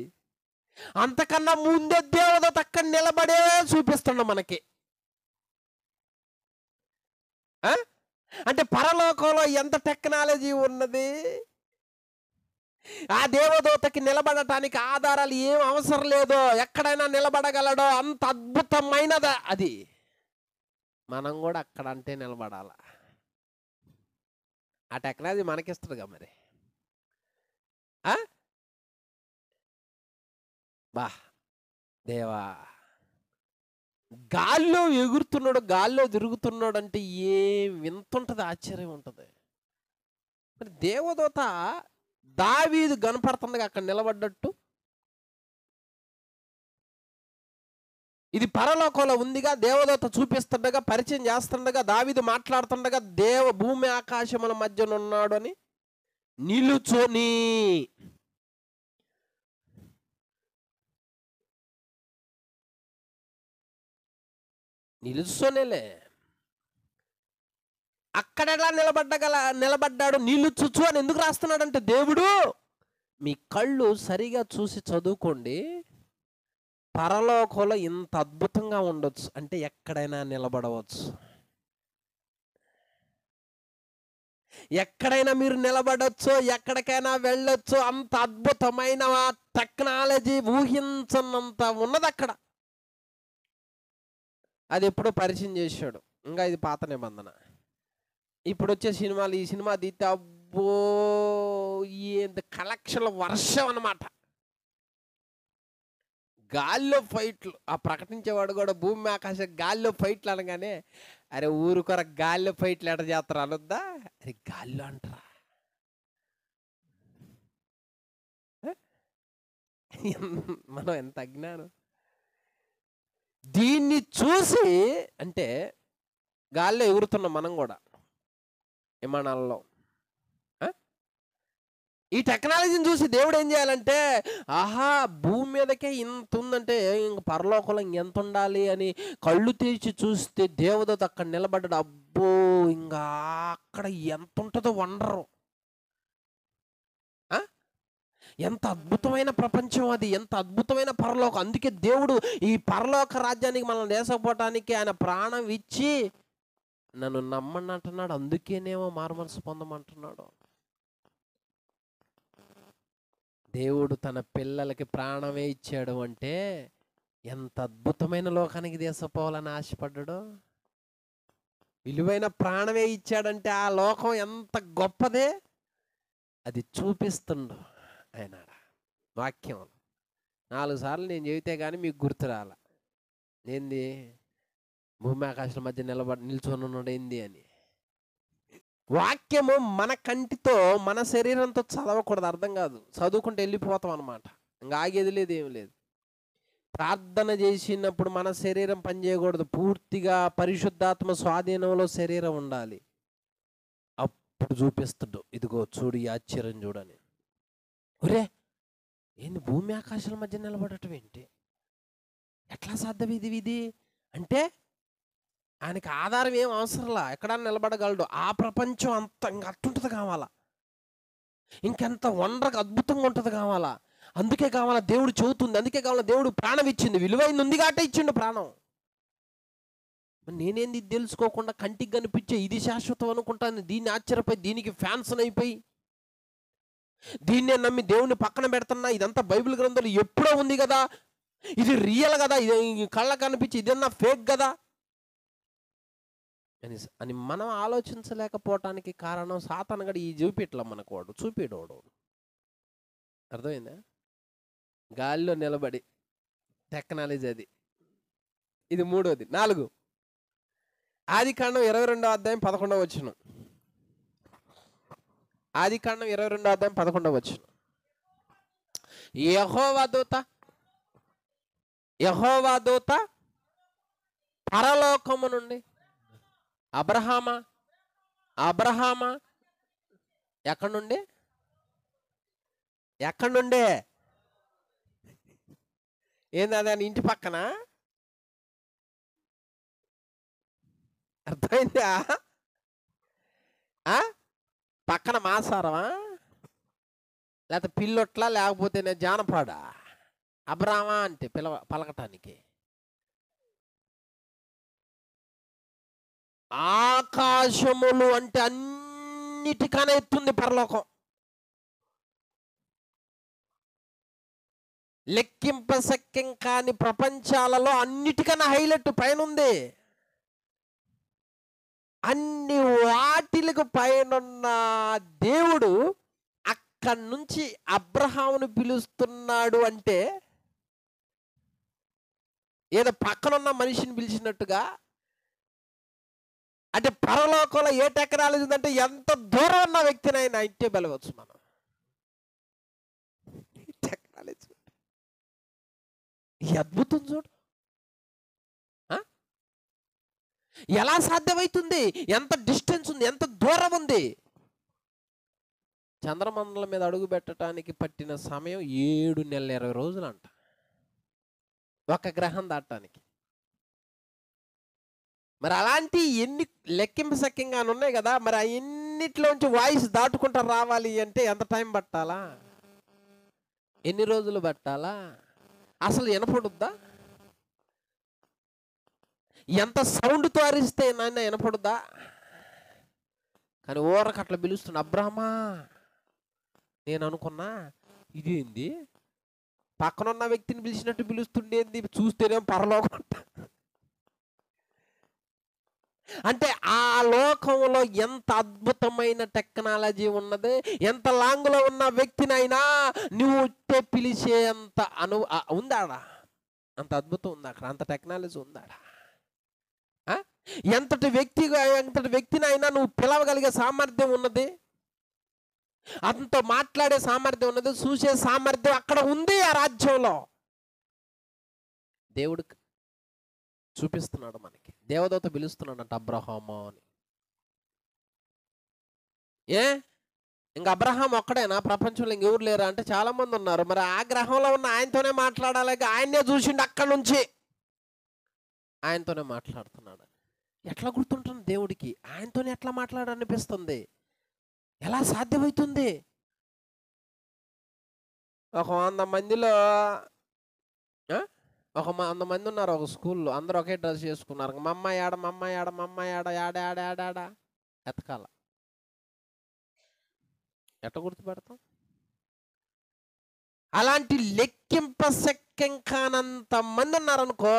అంతకన్నా ముందే దేవదూత అక్కడ నిలబడే చూపిస్తున్నాం మనకి. అంటే పరలోకంలో ఎంత టెక్నాలజీ ఉన్నది. ఆ దేవదూతకి నిలబడటానికి ఆధారాలు ఏం అవసరం లేదో, ఎక్కడైనా నిలబడగలడో, అంత అద్భుతమైనదా అది. మనం కూడా అక్కడ అంటే నిలబడాల. ఆ టెక్నాలజీ మనకిస్తుందిగా మరి. దేవా, గాల్లో ఎగురుతున్నాడు, గాల్లో తిరుగుతున్నాడు అంటే ఏం వింత ఉంటుంది, ఆశ్చర్యం ఉంటుంది. మరి దేవదూత దావీదు కనపడుతుండగా అక్కడ నిలబడ్డట్టు, ఇది పరలోకంలో ఉందిగా. దేవదూత చూపిస్తుండగా, పరిచయం చేస్తుండగా, దావీదు మాట్లాడుతుండగా భూమి ఆకాశముల మధ్యన ఉన్నాడు అని నిలుచోనేలే. అక్కడ ఎలా నిలబడ్డాడు నిలుచుచు అని ఎందుకు రాస్తున్నాడంటే, దేవుడు మీ కళ్ళు సరిగా చూసి చదువుకోండి, పరలోకంలో ఇంత అద్భుతంగా ఉండొచ్చు అంటే ఎక్కడైనా నిలబడవచ్చు. ఎక్కడైనా మీరు నిలబడొచ్చు, ఎక్కడికైనా వెళ్ళొచ్చు. అంత అద్భుతమైన టెక్నాలజీ ఊహించనంత ఉన్నది అక్కడ. అది ఎప్పుడో పరిచయం చేశాడు. ఇంకా ఇది పాత నిబంధన. ఇప్పుడు వచ్చే సినిమాలు, ఈ సినిమా తీస్తే అబ్బో ఏంత కలెక్షన్ల వర్షం అన్నమాట. గాల్లో ఫైట్లు. ఆ ప్రకటించేవాడు కూడా భూమి ఆకాశం గాల్లో ఫైట్లు అనగానే అరే ఊరుకొర గాల్లో ఫైట్లు ఎట చేస్తారు అనొద్దా? అరే గాల్లో అంటారా? మనం ఎంత అజ్ఞానం. దీన్ని చూసి అంటే గాల్లో ఎగురుతున్నాం మనం కూడా విమానాల్లో. ఈ టెక్నాలజీని చూసి దేవుడు ఏం చేయాలంటే ఆహా భూమి మీదకే ఇంత ఉందంటే ఇంక పరలోకంలో ఇంకెంత ఉండాలి అని కళ్ళు తెరిచి చూస్తే దేవదూత అక్కడ నిలబడ్డాడు. అబ్బో ఇంకా అక్కడ ఎంత ఉంటుందో వండరు. ఎంత అద్భుతమైన ప్రపంచం అది, ఎంత అద్భుతమైన పరలోకం. అందుకే దేవుడు ఈ పరలోక రాజ్యానికి మనం దేశపోవటానికి ఆయన ప్రాణం ఇచ్చి నన్ను నమ్మని అంటున్నాడు. అందుకేనేమో మారుమనసు పొందమంటున్నాడు. దేవుడు తన పిల్లలకి ప్రాణమే ఇచ్చాడు అంటే ఎంత అద్భుతమైన లోకానికి తీసుకుపోవాలని ఆశపడ్డాడు. విలువైన ప్రాణమే ఇచ్చాడంటే ఆ లోకం ఎంత గొప్పదే అది చూపిస్తుండు ఆయన వాక్యం. 4 సార్లు నేను చెబితే కానీ మీకు గుర్తు రాల. ఏంది భూమి ఆకాశాల మధ్య నిల్చొని ఉన్నాడు ఏంది అని. వాక్యము మన కంటితో మన శరీరంతో చదవకూడదు, అర్థం కాదు. చదువుకుంటే వెళ్ళిపోతాం అనమాట. ఇంకా ఆగేది లేదు, ఏమి లేదు. ప్రార్థన చేసినప్పుడు మన శరీరం పనిచేయకూడదు. పూర్తిగా పరిశుద్ధాత్మ స్వాధీనంలో శరీరం ఉండాలి. అప్పుడు చూపిస్తాడు, ఇదిగో చూడు ఈ ఆశ్చర్యం చూడని. ఒరే ఏంది భూమి ఆకాశాల మధ్య నిలబడటం ఏంటి, ఎట్లా సాధ్యం ఇది అంటే ఆయనకి ఆధారం ఏం అవసరంలా, ఎక్కడన్నా నిలబడగలడు. ఆ ప్రపంచం అంత ఇంక అట్టుంటుంది కావాలా, ఇంకెంత వండరకు అద్భుతంగా ఉంటుంది కావాలా. అందుకే కావాలా దేవుడు చెబుతుంది, అందుకే కావాలా దేవుడు ప్రాణం ఇచ్చింది. విలువైంది ఉంది కాబట్టి ఇచ్చిండు ప్రాణం. నేనేంది ఇది తెలుసుకోకుండా కంటికి కనిపించే ఇది శాశ్వతం అనుకుంటాను. దీన్ని ఆశ్చర్యపోయి దీనికి ఫ్యాన్స్ అయిపోయి దీన్నే నమ్మి దేవుని పక్కన పెడుతున్నా. ఇదంతా బైబిల్ గ్రంథంలో ఎప్పుడో ఉంది కదా, ఇది రియల్ కదా, ఇది కళ్ళకు కనిపించి ఇదన్నా ఫేక్ కదా అని మనం ఆలోచించలేకపోవటానికి కారణం సాతాను గడి ఈ చూపిట్లా మనకు వాడు చూపిడోడు. అర్థమైందా? గాలిలో నిలబడి టెక్నాలజీ అది. ఇది 3వది. 4 ఆదికాండం 22వ అధ్యాయం 11వ వచనం. ఆదికాండం 22వ అధ్యాయం 11వ వచనం. యెహోవా దూత పరలోకము నుండి అబ్రహామా ఎక్కడి నుండే ఏంది అదే ఇంటి పక్కన? అర్థమైందా? పక్కన మాసారమా, లేకపోతే పిల్లొట్లా, లేకపోతే నేను జానపాడా? అబ్రామా అంటే పలకటానికి ఆకాశములు అంటే అన్నిటికన్నా ఎత్తుంది పరలోకం. లెక్కింపశక్యం కాని ప్రపంచాలలో అన్నిటికన్నా హైలైట్ పైన ఉంది. అన్ని వాటిలకు పైనున్న దేవుడు అక్కడి నుంచి అబ్రహామును పిలుస్తున్నాడు అంటే ఏదో పక్కనున్న మనిషిని పిలిచినట్టుగా. అంటే పరలోకంలో ఏ టెక్నాలజీ ఉందంటే ఎంత దూరం ఉన్న వ్యక్తినైనా ఇంటే పిలవచ్చు మనం. టెక్నాలజీ ఈ అద్భుతం చూడు, ఎలా సాధ్యమవుతుంది? ఎంత డిస్టెన్స్ ఉంది, ఎంత దూరం ఉంది. చంద్రమండలం మీద అడుగు పెట్టడానికి పట్టిన సమయం 7 నెలల 20 రోజులు అంట, ఒక గ్రహం దాటడానికి. మరి అలాంటి ఎన్ని లెక్కింపశక్యంగా ఉన్నాయి కదా, మరి ఆ ఎన్నిట్లోంచి వాయిస్ దాటుకుంటూ రావాలి అంటే ఎంత టైం పట్టాలా, ఎన్ని రోజులు పట్టాలా? అసలు వినపడుద్దా? ఎంత సౌండ్తో అరిస్తే నాయన వినపడుద్దా? కానీ ఊరకు అట్లా పిలుస్తున్నా, అబ్రాహ్మా. నేను అనుకున్నా, ఇదేంది పక్కనున్న వ్యక్తిని పిలిచినట్టు పిలుస్తుండేంది, చూస్తేనేం పరలోకం. అంటే ఆ లోకంలో ఎంత అద్భుతమైన టెక్నాలజీ ఉన్నది. ఎంత లాంగ్లో ఉన్న వ్యక్తినైనా నువ్వు పిలిచే అంత ఉందాడా? అంత అద్భుతం ఉంది అక్కడ, అంత టెక్నాలజీ ఉందాడా? ఎంతటి వ్యక్తినైనా నువ్వు పిలవగలిగే సామర్థ్యం ఉన్నది, అంత మాట్లాడే సామర్థ్యం ఉన్నది, చూసే సామర్థ్యం అక్కడ ఉంది. ఆ రాజ్యంలో దేవుడు చూపిస్తున్నాడు మనకి. దేవదూత పిలుస్తున్నాడు అంట అబ్రహాము అని. ఇంకా అబ్రహాం ఒక్కడేనా ప్రపంచంలో ఇంకెవరు లేరా అంటే చాలా మంది ఉన్నారు. మరి ఆ గ్రహంలో ఉన్న ఆయనతోనే మాట్లాడాలి, ఆయన్నే చూసిండు అక్కడి నుంచి, ఆయనతోనే మాట్లాడుతున్నాడు. ఎట్లా గుర్తుంటుంది దేవుడికి? ఆయనతోనే ఎట్లా మాట్లాడాలనిపిస్తుంది? ఎలా సాధ్యమవుతుంది? ఒక 100 మందిలో 100 మంది ఉన్నారు ఒక స్కూల్లో, అందరూ ఒకే డ్రెస్ చేసుకున్నారు. మా అమ్మాయి ఆడ, మా అమ్మాయి ఆడ, మా అమ్మాయి ఆడ, ఆడ ఎతకాల. ఎట్లా గుర్తుపెడతాం? అలాంటి లెక్కింపశక్యం కానంత మంది ఉన్నారనుకో,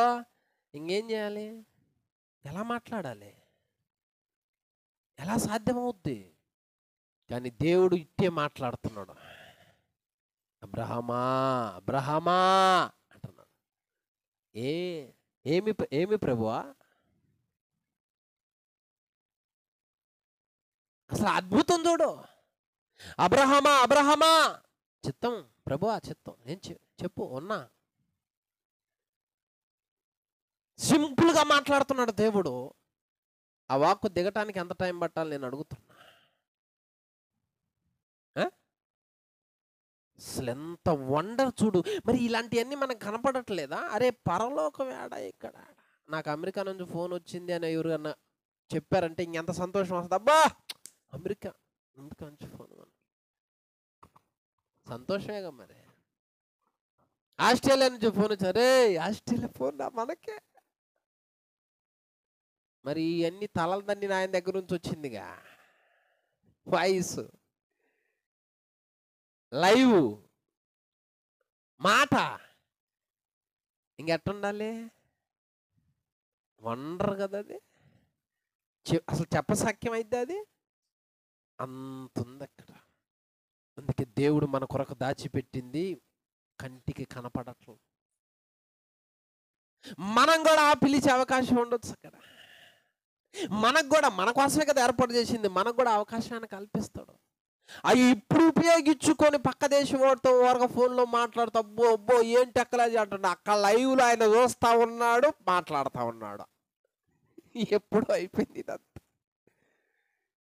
ఇంకేం చేయాలి? ఎలా మాట్లాడాలి? ఎలా సాధ్యమవుద్ది? కానీ దేవుడు ఇట్టే మాట్లాడుతున్నాడు. అబ్రహామా, అబ్రహామా అంటున్నాడు. ఏమి ప్రభువా? అసలు అద్భుతం చూడు. అబ్రహామా, అబ్రహామా, చిత్తం ప్రభువా, చిత్తం. ఏం చెప్పు ఉన్నా. సింపుల్గా మాట్లాడుతున్నాడు దేవుడు. ఆ వాక్కు దిగటానికి ఎంత టైం పట్టాలి నేను అడుగుతున్నా. అసలు ఎంత వండర్ చూడు. మరి ఇలాంటివన్నీ మనకు కనపడట్లేదా? అరే పరలోకం ఏడా ఇక్కడ? నాకు అమెరికా నుంచి ఫోన్ వచ్చింది అని ఎవరికన్నా చెప్పారంటే ఇంకెంత సంతోషం వస్తుంది. అబ్బా అమెరికా నుంచి ఫోన్, సంతోషమేగా. మరి ఆస్ట్రేలియా నుంచి ఫోన్ వచ్చారే, ఆస్ట్రేలియా ఫోన్ మనకే. మరి ఇవన్నీ తలలదన్నీ ఆయన దగ్గర నుంచి వచ్చిందిగా. వాయిస్, లైవ్, మాట, ఇంకెట్టుండాలి? వండర్ కదా అది. అసలు చెప్పసక్యం అయితే అది అంత ఉంది అక్కడ. అందుకే దేవుడు మన కొరకు దాచిపెట్టింది కంటికి కనపడట్లు. మనం కూడా పిలిచే అవకాశం ఉండొచ్చు అక్కడ. మనకు కూడా, మన కోసమే కదా ఏర్పాటు చేసింది, మనకు కూడా అవకాశాన్ని కల్పిస్తాడు. అవి ఇప్పుడు ఉపయోగించుకొని పక్క దేశం వాడితో వరకు ఫోన్లో మాట్లాడుతూ అబ్బో ఏం టెక్నాలజీ అంటున్నా. అక్కడ లైవ్లో ఆయన చూస్తూ ఉన్నాడు, మాట్లాడుతూ ఉన్నాడు. ఎప్పుడు అయిపోయింది ఇదంతా.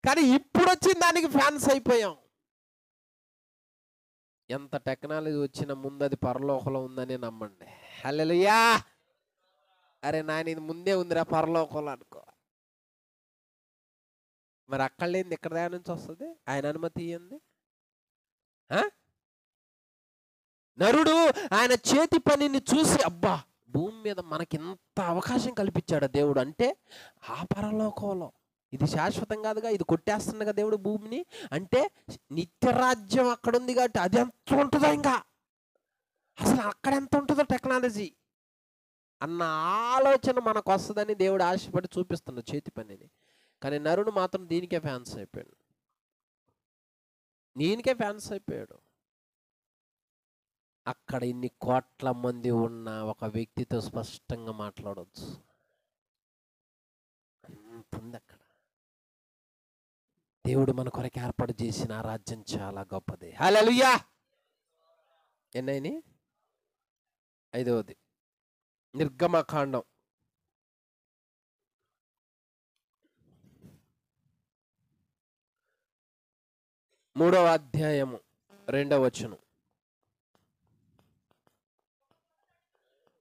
కానీ ఇప్పుడు వచ్చిన దానికి ఫ్యాన్స్ అయిపోయాం. ఎంత టెక్నాలజీ వచ్చిన ముందు అది పరలోకంలో ఉందని నమ్మండి. హల్లెలూయా. అరే నాయన ఇది ముందే ఉందిరా పరలోకంలో అనుకో. మరి అక్కడ లేనిది ఇక్కడ దాని నుంచి వస్తుంది, ఆయన అనుమతి ఇయ్యంది. నరుడు ఆయన చేతి పనిని చూసి అబ్బా భూమి మీద మనకి ఎంత అవకాశం కల్పించాడు దేవుడు అంటే, ఆ పరలోకంలో ఇది శాశ్వతం కాదుగా, ఇది కొట్టేస్తుండగా దేవుడు భూమిని, అంటే నిత్యరాజ్యం అక్కడ ఉంది కాబట్టి అది ఎంత ఉంటుందో, ఇంకా అసలు అక్కడ ఎంత ఉంటుందో టెక్నాలజీ అన్న ఆలోచన మనకు వస్తుందని దేవుడు ఆశపడి చూపిస్తున్నాడు చేతి పనిని. కానీ నరుడు మాత్రం దీనికే ఫ్యాన్స్ అయిపోయాడు. అక్కడ ఇన్ని కోట్ల మంది ఉన్న ఒక వ్యక్తితో స్పష్టంగా మాట్లాడవచ్చు. అంతుంది అక్కడ. దేవుడు మన కొరకు ఏర్పాటు చేసిన ఆ రాజ్యం చాలా గొప్పది. హల్లెలూయా. ఎన్నైనా 5వది నిర్గమకాండం 3వ అధ్యాయము 2వ వచనం.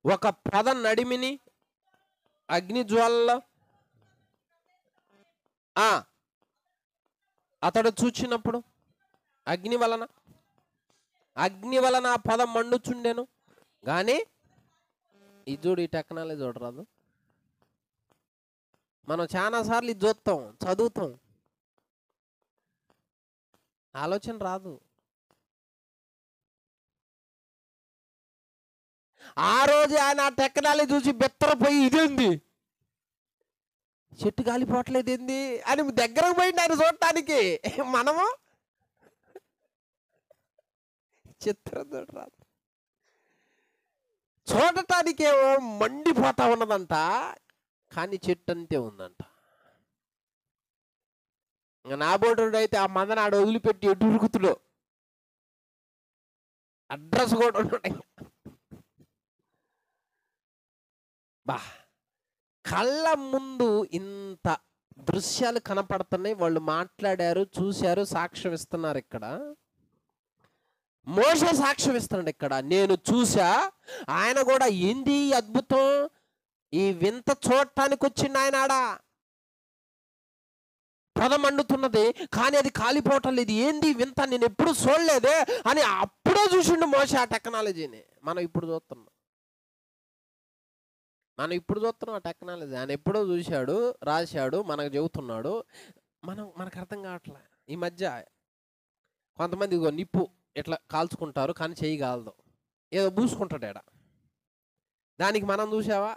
ఒక పొద నడిమిని అగ్ని జ్వాలలో అతడు చూచినప్పుడు అగ్ని వలన ఆ పొద మండుచుండెను, కానీ ఇది చూడు, ఈ టెక్నాలజీ చూడరాదు. మనం చాలా సార్లు ఇది చూస్తాం, చదువుతాం, ఆలోచన రాదు. ఆ రోజు ఆయన ఆ టెక్నాలజీ చూసి బెత్తరపోయి ఇదేంది, చెట్టు గాలిపోవట్లేదు ఏంది అని దగ్గరకు పోయింది ఆయన చూడటానికి. మనము చిత్రం చూడరాదు, చూడటానికేమో మండిపోతా ఉన్నదంట, కానీ చెట్టు అంతే ఉందంట. నాబోడు అయితే ఆ మందన ఆడ వదిలిపెట్టి ఎటు ఉరుకుతుడు, అడ్రస్ కూడా ఉన్నాడు. బా, కళ్ళ ముందు ఇంత దృశ్యాలు కనపడుతున్నాయి. వాళ్ళు మాట్లాడారు, చూశారు, సాక్ష్యం ఇస్తున్నారు. ఇక్కడ మోషే సాక్ష్యం ఇస్తున్నాడు. ఇక్కడ నేను చూసా, ఆయన కూడా ఏంది ఈ అద్భుతం, ఈ వింత చూడటానికి వచ్చింది ఆయన. ఆడ పొద మండుతున్నది కానీ అది కాలిపోవటం లేదు, ఏంది వింత, నేను ఎప్పుడు చూడలేదే అని అప్పుడే చూసిండు మోషే ఆ టెక్నాలజీని. మనం ఇప్పుడు చూస్తున్నాం ఆ టెక్నాలజీ. ఆయన ఎప్పుడో చూశాడు, రాశాడు, మనకు చెబుతున్నాడు. మనకు అర్థం కావట్లే. ఈ మధ్య కొంతమంది నిప్పు ఇట్లా కాల్చుకుంటారు కానీ చేయగలదు, ఏదో పూసుకుంటాడు ఎడ. దానికి మనం చూసావా,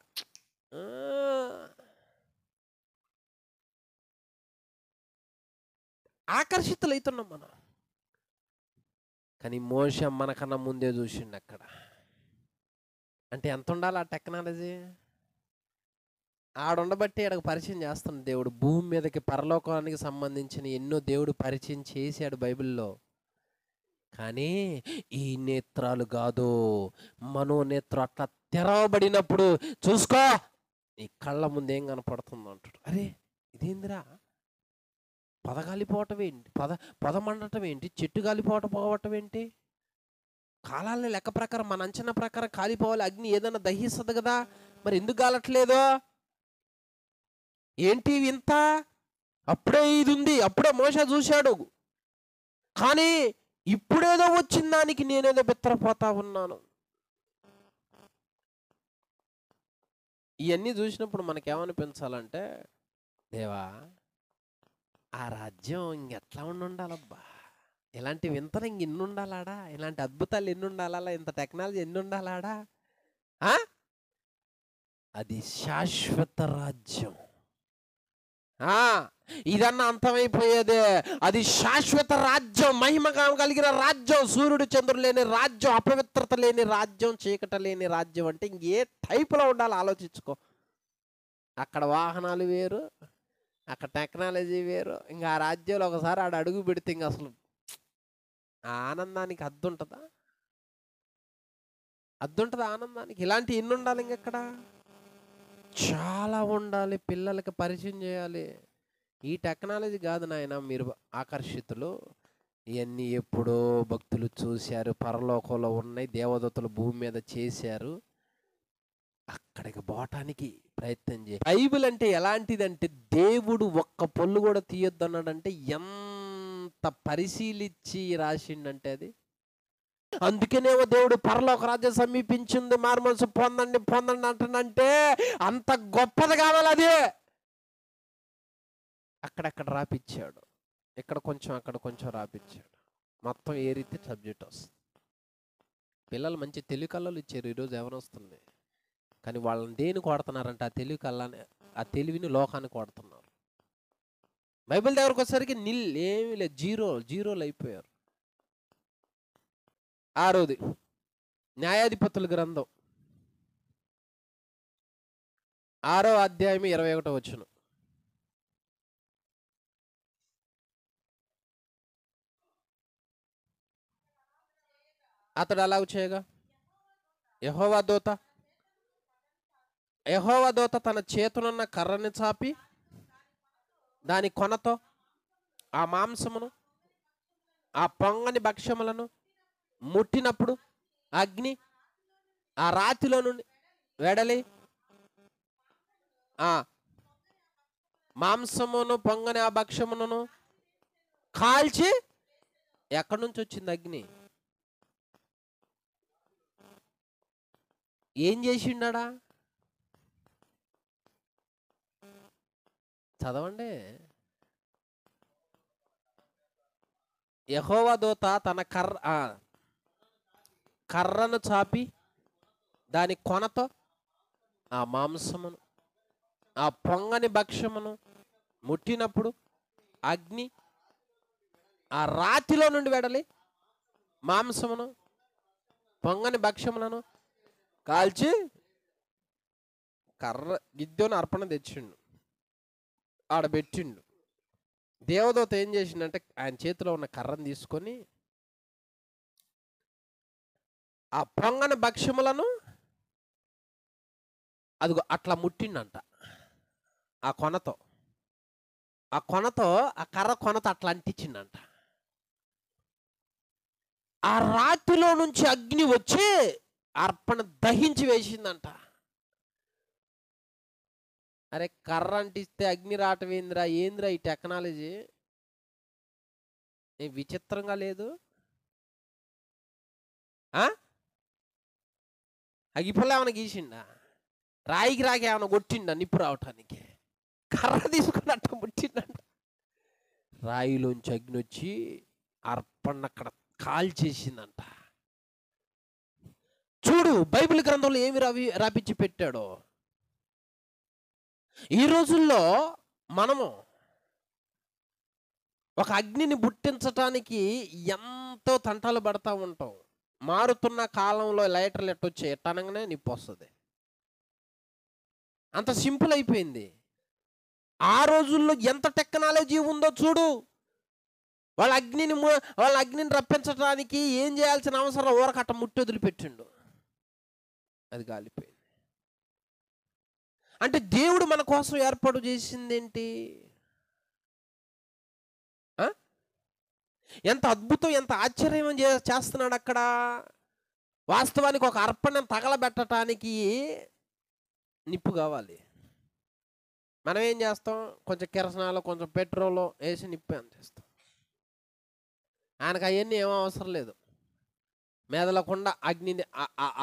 ఆకర్షితులైతున్నాం మనం. కానీ మోషే మనకన్నా ముందే చూసిండు అక్కడ. అంటే ఎంత ఉండాలి ఆ టెక్నాలజీ? ఆడుండబట్టి ఆడకు పరిచయం చేస్తున్నాడు దేవుడు. భూమి మీదకి పరలోకానికి సంబంధించిన ఎన్నో దేవుడు పరిచయం చేశాడు బైబిల్లో. కానీ ఈ నేత్రాలు కాదు, మనోనేత్రం అట్లా తెరవబడినప్పుడు చూసుకో, నీ కళ్ళ ముందు ఏం కనపడుతుందో అంటాడు. అరే ఇదేందిరా, పొద గాలిపోవటం ఏంటి, పొద మండటం ఏంటి, చెట్టు పోవటం ఏంటి? కాలాలని లెక్క ప్రకారం, మన అంచనా ప్రకారం కాలిపోవాలి, అగ్ని ఏదైనా దహిస్తుంది కదా, మరి ఎందుకు కాలట్లేదు ఏంటి ఇంత? అప్పుడే ఇది ఉంది, అప్పుడే మోషే చూశాడు, కానీ ఇప్పుడేదో వచ్చిన దానికి నేనేదో బిత్తరపోతా ఉన్నాను. ఇవన్నీ చూసినప్పుడు మనకేమనిపించాలంటే, దేవా ఆ రాజ్యం ఇంకెట్లా ఉండాలబ్బా, ఇలాంటి వింతలు ఎన్ని ఉండాలాడా, ఇలాంటి అద్భుతాలు ఎన్ని ఉండాలా, ఇంత టెక్నాలజీ ఎన్ని ఉండాలాడా. అది శాశ్వత రాజ్యం. ఇదన్నా అంతమైపోయేదే. అది శాశ్వత రాజ్యం, మహిమ కలిగిన రాజ్యం, సూర్యుడు చంద్రుడు లేని రాజ్యం, అపవిత్రత లేని రాజ్యం, చీకట లేని రాజ్యం. అంటే ఇంకే టైపులో ఉండాలి ఆలోచించుకో. అక్కడ వాహనాలు వేరు, అక్కడ టెక్నాలజీ వేరు. ఇంకా ఆ రాజ్యంలో ఒకసారి ఆడ అడుగు పెడితే ఇంక అసలు ఆనందానికి అద్దుంటుందా? ఆనందానికి? ఇలాంటి ఎన్ని ఉండాలి ఇంకెక్కడ? చాలా ఉండాలి. పిల్లలకి పరిచయం చేయాలి. ఈ టెక్నాలజీ కాదు నాయన మీరు ఆకర్షితులు, ఇవన్నీ ఎప్పుడో భక్తులు చూశారు, పరలోకంలో ఉన్నాయి, దేవదూతలు భూమి మీద చేశారు. అక్కడికి పోవటానికి ప్రయత్నం చేయి. బైబిల్ అంటే ఎలాంటిదంటే, దేవుడు ఒక్క పొల్లు కూడా తీయొద్దు అన్నాడంటే ఎంత పరిశీలించి రాసిండంటే అది. అందుకనేమో దేవుడు పరలోక రాజ్యం సమీపించింది, మారుమనసు పొందండి అంటాడంటే అంత గొప్పది కావాలి. అదే అక్కడక్కడ రాపిచ్చాడు, ఇక్కడ కొంచెం అక్కడ కొంచెం రాపిచ్చాడు, మొత్తం ఏ రీతి సబ్జెక్ట్ వస్తుంది. పిల్లలు మంచి తెలివి కళ్ళలు ఇచ్చారు ఈరోజు ఎవరొస్తుంది, కానీ వాళ్ళని దేని కొడుతున్నారంటే ఆ తెలివిని లోకాన్ని కొడుతున్నారు. బైబిల్ దగ్గరకు వచ్చేసరికి ఏమీ లేదు, జీరోలు అయిపోయారు. 6వది న్యాయాధిపతుల గ్రంథం 6వ అధ్యాయం 21వ వచనం. అతడు అలాగ చేయగా యెహోవా దూత తన చేతునున్న కర్రని చాపి దాని కొనతో ఆ మాంసమును ఆ పొంగని భక్ష్యములను ముట్టినప్పుడు అగ్ని ఆ రాతిలో నుండి వెడలి ఆ మాంసమును పొంగని ఆ భక్ష్యమును కాల్చి, ఎక్కడి నుంచి వచ్చింది అగ్ని? ఏం చేసిండా? చదవండి. యెహోవా దూత తన కర్రను చాపి దాని కొనతో ఆ మాంసమును, ఆ పొంగని భక్ష్యమును ముట్టినప్పుడు అగ్ని ఆ రాతిలో నుండి వెడలి మాంసమును పొంగని భక్ష్యములను కాల్చి గిద్దెను అర్పణ తెచ్చిండు, ఆడబెట్టిండు. దేవదూత ఏం చేసిండంటే ఆయన చేతిలో ఉన్న కర్రను తీసుకొని ఆ పొంగని భక్ష్యములను అదిగో అట్లా ముట్టిండంట. ఆ కొనతో ఆ కర్ర కొనతో అట్లా అంటించిండంట. ఆ రాతిలో నుంచి అగ్ని వచ్చి అర్పణ దహించి వేసిందంట. అరే కర్ర అంటిస్తే అగ్ని రావటం ఏందిరా? ఏందిరా ఈ టెక్నాలజీ? విచిత్రంగా లేదు? అగిపోలే ఏమైనా గీసిండా? రాయికి ఏమైనా కొట్టిండా నిప్పు రావటానికి? కర్ర తీసుకుని అట్ట ముట్టిండంట. రాయిలోంచి అగ్ని వచ్చి అర్పణ అక్కడ కాల్చేసిందంట. చూడు బైబిల్ గ్రంథంలో ఏమి రాపిచ్చి పెట్టాడో. ఈ రోజుల్లో మనము ఒక అగ్నిని పుట్టించటానికి ఎంతో తంటాలు పడతా ఉంటాం. మారుతున్న కాలంలో లైటర్లు ఎట్టొచ్చి ఎట్టనగానే నిప్పు వస్తుంది. అంత సింపుల్ అయిపోయింది. ఆ రోజుల్లో ఎంత టెక్నాలజీ ఉందో చూడు. వాళ్ళ అగ్నిని రప్పించడానికి ఏం చేయాల్సిన అవసరం? ఊరకట్ట ముట్టి వదిలిపెట్టిండు, అది గాలిపోయింది. అంటే దేవుడు మన కోసం ఏర్పాటు చేసింది ఏంటి? ఎంత అద్భుతం, ఎంత ఆశ్చర్యం చేస్తున్నాడు అక్కడ. వాస్తవానికి ఒక అర్పణను తగలబెట్టడానికి నిప్పు కావాలి. మనం ఏం చేస్తాం? కొంచెం కిరసనాలు కొంచెం పెట్రోలు వేసి నిప్పు చేస్తాం. ఆయనకు అవన్నీ ఏమో అవసరం లేదు. మెదలకుండా అగ్నిని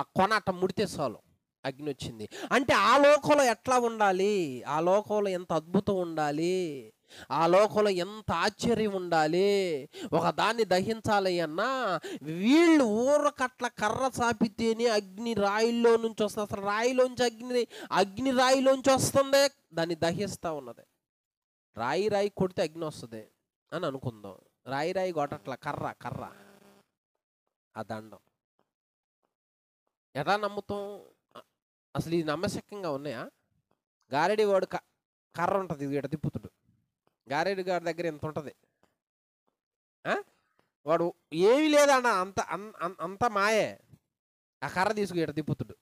ఆ కొన అట్ట ముడితే చాలు, అగ్ని వచ్చింది. అంటే ఆ లోకంలో ఎట్లా ఉండాలి? ఆ లోకంలో ఎంత అద్భుతం ఉండాలి? ఆ లోకంలో ఎంత ఆశ్చర్యం ఉండాలి? ఒక దాన్ని దహించాలి అన్నా వీళ్ళు ఊరకట్ల కర్ర చాపితేనే అగ్ని రాయిల్లో నుంచి వస్తుంది. అసలు రాయిలోంచి అగ్ని రాయిలోంచి వస్తుంది, దాన్ని దహిస్తూ ఉన్నది. రాయి కొడితే అగ్ని వస్తుంది అని అనుకుందాం. రాయి కొట్టట్ల కర్ర ఆ దండం. ఎలా నమ్ముతాం? అసలు ఇది నమ్మశక్యంగా ఉన్నాయా? గారెడి వాడు కర్ర ఉంటుంది, ఇది ఇట తిప్పుతుడు. గారెడి గారి దగ్గర ఎంత ఉంటుంది? వాడు ఏమీ లేదన్న, అంత మాయే. ఆ కర్ర తీసుకు ఇట తిప్పుతుడు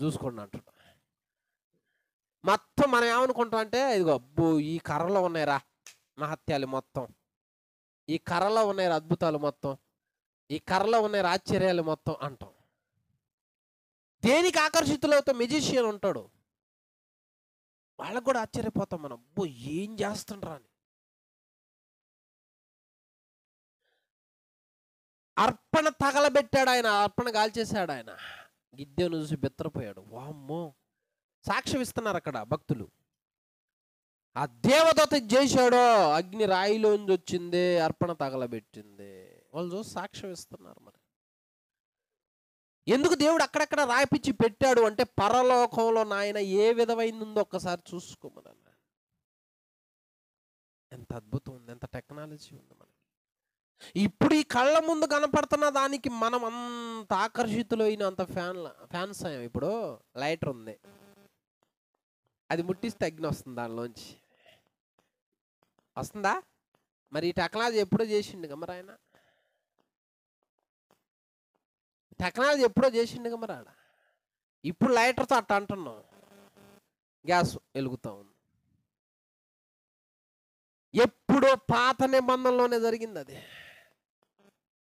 చూసుకోండి అంటాడు. మొత్తం మనం ఏమనుకుంటాం అంటే, ఇదిగో అబ్బో ఈ కర్రలో ఉన్నాయిరా మహత్యాలు మొత్తం, ఈ కర్రలో ఉన్నాయి అద్భుతాలు మొత్తం, ఈ కర్రలో ఉన్నాయి ఆశ్చర్యాలు మొత్తం అంటాం. దేనికి ఆకర్షితులవుతాం? మెజిషియన్ ఉంటాడు, వాళ్ళకు కూడా ఆశ్చర్యపోతాం మనం. అబ్బో ఏం చేస్తుండ్రా అని. అర్పణ తగలబెట్టాడు ఆయన, అర్పణ గాల్చేశాడు ఆయన. గిద్దెను చూసి బెత్తరపోయాడు. వామ్మో, సాక్ష్యం ఇస్తున్నారు అక్కడ భక్తులు. ఆ దేవదూత చేశాడో, అగ్ని రాయిలోంచి వచ్చింది, అర్పణ తగలబెట్టింది. వాళ్ళు చూసి సాక్ష్యం ఇస్తున్నారు. మరి ఎందుకు దేవుడు అక్కడక్కడ రాయిపిచ్చి పెట్టాడు అంటే, పరలోకంలో నాయన ఏ విధమైందో ఒక్కసారి చూసుకోమని. ఎంత అద్భుతం ఉంది, ఎంత టెక్నాలజీ ఉంది మనకి. ఇప్పుడు ఈ కళ్ళ ముందు కనపడుతున్న దానికి మనం అంత ఆకర్షితులైన అంత ఫ్యాన్స్ అయ్యాం. ఇప్పుడు లైటర్ ఉంది, అది ముట్టిస్తే అగ్ని వస్తుంది, దానిలోంచి వస్తుందా? మరి ఈ టెక్నాలజీ ఎప్పుడో చేసిండు మరి ఆయన. టెక్నాలజీ ఎప్పుడో చేసిండు మరి ఆడ. ఇప్పుడు లైటర్తో అట్ట అంటున్నాం, గ్యాస్ వెలుగుతా ఉంది. ఎప్పుడో పాత నిబంధనలోనే జరిగింది అది.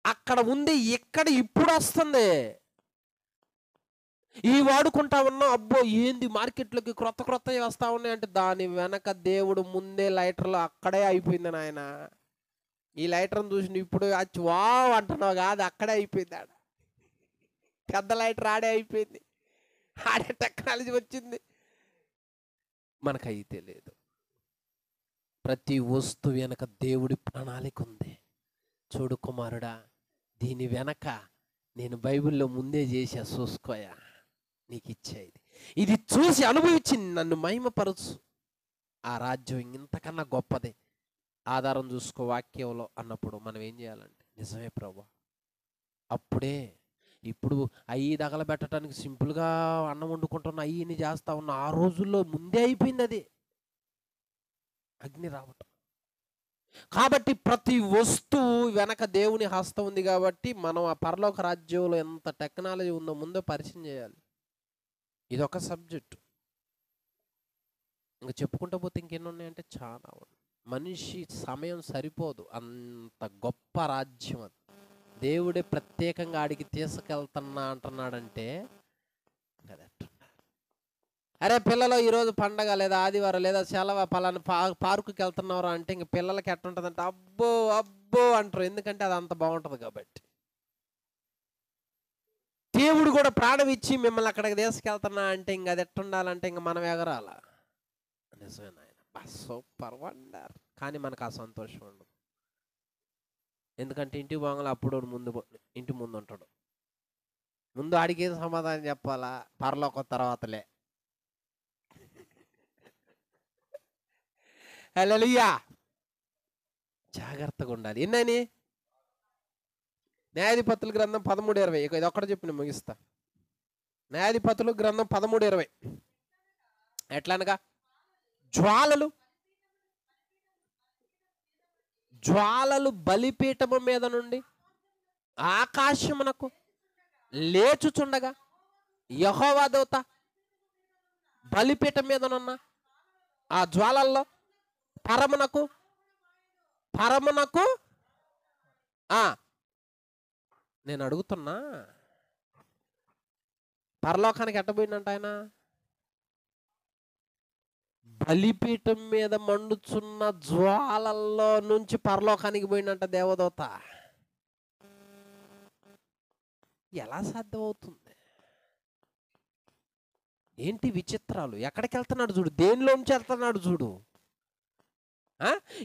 అక్కడ ఉంది, ఇక్కడ ఇప్పుడు వస్తుంది. ఈ వాడుకుంటా ఉన్నాం. అబ్బో ఏంది మార్కెట్లోకి క్రొత్తవి వస్తూ ఉన్నాయి అంటే, దాని వెనక దేవుడు ముందే లైటర్లో అక్కడే అయిపోయింది నాయన. ఈ లైటర్ని చూసి ఇప్పుడు వావ్ అంటున్నావు కాదు, అక్కడే అయిపోయింది ఆడ. పెద్ద లైటర్ ఆడే అయిపోయింది, ఆడే టెక్నాలజీ వచ్చింది, మనకైతే లేదు. ప్రతి వస్తువు వెనక దేవుడి ప్రణాళిక ఉంది. చూడు కుమారుడా, దీని వెనక నేను బైబిల్లో ముందే చేసా, చూసుకోయా, నీకు ఇచ్చేది ఇది చూసి అనుభవించి నన్ను మహిమపరచు. ఆ రాజ్యం ఇంతకన్నా గొప్పదే. ఆధారం చూసుకో వాక్యంలో అన్నప్పుడు మనం ఏం చేయాలంటే, నిజమే ప్రభు, అప్పుడే ఇప్పుడు అయ్యి తగలబెట్టడానికి సింపుల్గా అన్నం వండుకుంటున్న అయ్యిని చేస్తా ఉన్న ఆ రోజుల్లో ముందే అయిపోయింది అది, అగ్ని రావటం. కాబట్టి ప్రతి వస్తువు వెనక దేవుని హస్తం ఉంది. కాబట్టి మనం ఆ పరలోక రాజ్యంలో ఎంత టెక్నాలజీ ఉందో ముందే పరిచయం చేయాలి. ఇదొక సబ్జెక్టు. ఇంకా చెప్పుకుంటూ పోతే ఇంకెన్ని ఉన్నాయంటే చాలా. మనిషి సమయం సరిపోదు, అంత గొప్ప రాజ్యం అది. దేవుడే ప్రత్యేకంగా ఆడికి తీసుకెళ్తున్నా అంటున్నాడంటే అరే పిల్లలు ఈరోజు పండగ లేదా ఆదివారం లేదా సెలవు పలానా పార్కుకి వెళ్తున్నారు అంటే ఇంక పిల్లలకి ఎట్టుంటుందంటే అబ్బో అబ్బో అంటారు. ఎందుకంటే అది అంత బాగుంటుంది కాబట్టి. దేవుడు కూడా ప్రాణం ఇచ్చి మిమ్మల్ని అక్కడికి తీసుకెళ్తున్నా అంటే ఇంక అది ఎట్టుండాలంటే ఇంక మనం ఎగరాల. నిజమే నాయన, సూపర్ వండర్. కానీ మనకు ఆ సంతోషం ఉండదు. ఎందుకంటే ఇంటి బాగా అప్పుడు ఇంటి ముందు ఉంటాడు. ముందు అడిగే సమాధానం చెప్పాలా, పరలోక తర్వాతలే. హల్లెలూయా. జాగ్రత్తగా ఉండాలి. ఎన్నని న్యాయాధిపతుల గ్రంథం 13:20. ఇది ఒక్కటి చెప్పి నేను ముగిస్తా. న్యాయాధిపతుల గ్రంథం 13:20 ఎట్లనగా, జ్వాలలు బలిపీఠము మీద నుండి ఆకాశమునకు లేచుచుండగా యెహోవా దూత బలిపీఠం మీదనున్న ఆ జ్వాలల్లో పరమునకు నేను అడుగుతున్నా, పరలోకానికి ఎట్టబోయిందంట ఆయన? బలిపీఠం మీద మండుచున్న జ్వాలల్లో నుంచి పరలోకానికి పోయిందంట దేవదూత. ఎలా సాధ్యమవుతుంది? ఏంటి విచిత్రాలు? ఎక్కడికి వెళ్తున్నాడు చూడు, దేనిలోంచి వెళ్తున్నాడు చూడు.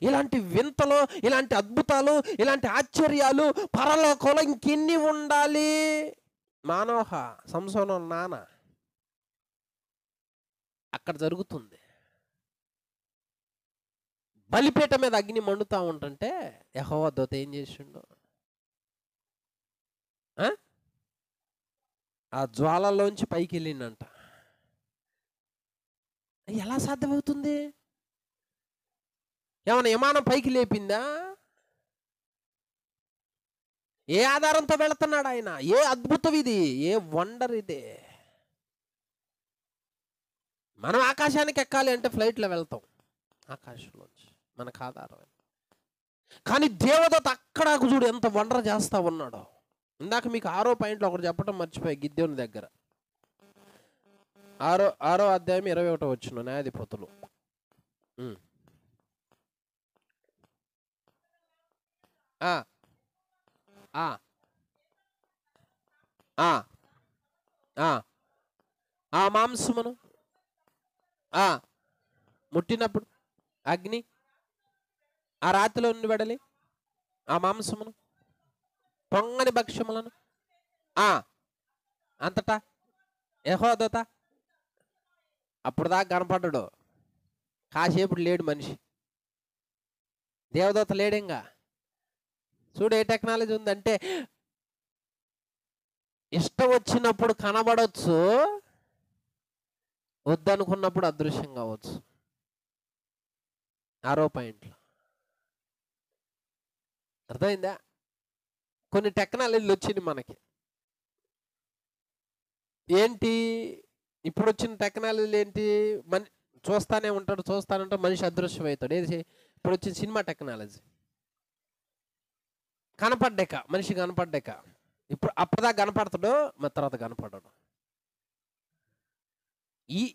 ఇలాంటి వింతలు, ఇలాంటి అద్భుతాలు, ఇలాంటి ఆశ్చర్యాలు పరలోకంలో ఇంకెన్ని ఉండాలి? మానోహ సంసోను నాన్న అక్కడ జరుగుతుంది. బలిపీఠ మీద అగ్ని మండుతా ఉంటుంటే యెహోవా దూత ఏం చేసిండు? ఆ జ్వాలలోంచి పైకి వెళ్ళిండంట. ఎలా సాధ్యమవుతుంది? ఏమన్నా విమానం పైకి లేపిందా? ఏ ఆధారంతో వెళుతున్నాడు ఆయన? ఏ అద్భుతం ఇది, ఏ వండర్ ఇది. మనం ఆకాశానికి ఎక్కాలి అంటే ఫ్లైట్లో వెళ్తాం, ఆకాశంలోంచి మనకు ఆధారం. కానీ దేవదూత అక్కడ చూడు ఎంత వండర్ చేస్తా ఉన్నాడో. ఇందాక మీకు 6వ పాయింట్లో ఒకటి చెప్పడం మర్చిపోయి, గిద్యోని దగ్గర 6వ అధ్యాయం 21వ వచనం న్యాయాధిపతులు. ఆ మాంసమును ముట్టినప్పుడు అగ్ని ఆ రాతిలో నుండి వెడలి ఆ మాంసమును పొంగని భక్ష్యములను అంతటా యెహోవా దూత అప్పుడు దాకా కనపడ్డాడు. కాసేపుడు లేడు మనిషి, దేవదూత లేడేంగా. చూడు ఏ టెక్నాలజీ ఉందంటే, ఇష్టం వచ్చినప్పుడు కనబడవచ్చు, వద్దనుకున్నప్పుడు అదృశ్యం కావచ్చు. 6వ పాయింట్లో అర్థమైందా? కొన్ని టెక్నాలజీలు వచ్చినాయి మనకి. ఏంటి ఇప్పుడు వచ్చిన టెక్నాలజీలు ఏంటి? చూస్తానే ఉంటాడు, మనిషి అదృశ్యం అవుతాడు. ఏది ఇప్పుడు వచ్చిన సినిమా టెక్నాలజీ. కనపడ్డాక మనిషి కనపడ్డాక, ఇప్పుడు అప్పటిదాకా కనపడతాడు, మరి తర్వాత కనపడడు.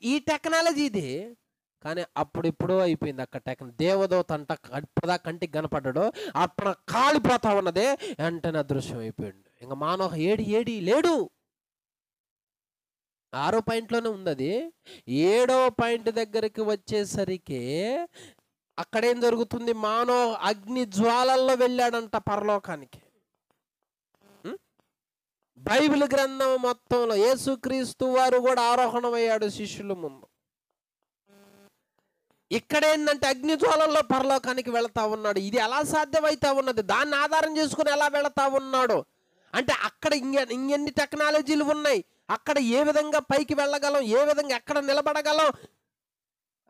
ఈ టెక్నాలజీ ఇది. కానీ అప్పుడిప్పుడో అయిపోయింది అక్కడ దేవదూత అంట అప్పటిదా కంటికి కనపడ్డాడు, అప్పుడు కాలిపోతా ఉన్నదే, వెంటనే అదృశ్యం అయిపోయాడు. ఇంకా మానవ ఏడి లేడు. 6వ పాయింట్లోనే ఉంది అది. 7వ పాయింట్ దగ్గరికి వచ్చేసరికి అక్కడేం జరుగుతుంది? మానవ అగ్ని జ్వాలల్లో వెళ్ళాడంట పరలోకానికి. బైబిల్ గ్రంథం మొత్తంలో యేసుక్రీస్తు వారు కూడా ఆరోహణమయ్యాడు శిష్యుల ముందు. ఇక్కడేందంటే అగ్ని జ్వాలల్లో పరలోకానికి వెళతా ఉన్నాడు. ఇది ఎలా సాధ్యమైతా ఉన్నది? దాన్ని ఆధారం చేసుకుని ఎలా వెళతా ఉన్నాడు అంటే అక్కడ ఇంకెన్ని టెక్నాలజీలు ఉన్నాయి, అక్కడ ఏ విధంగా పైకి వెళ్ళగలం, ఏ విధంగా ఎక్కడ నిలబడగలం.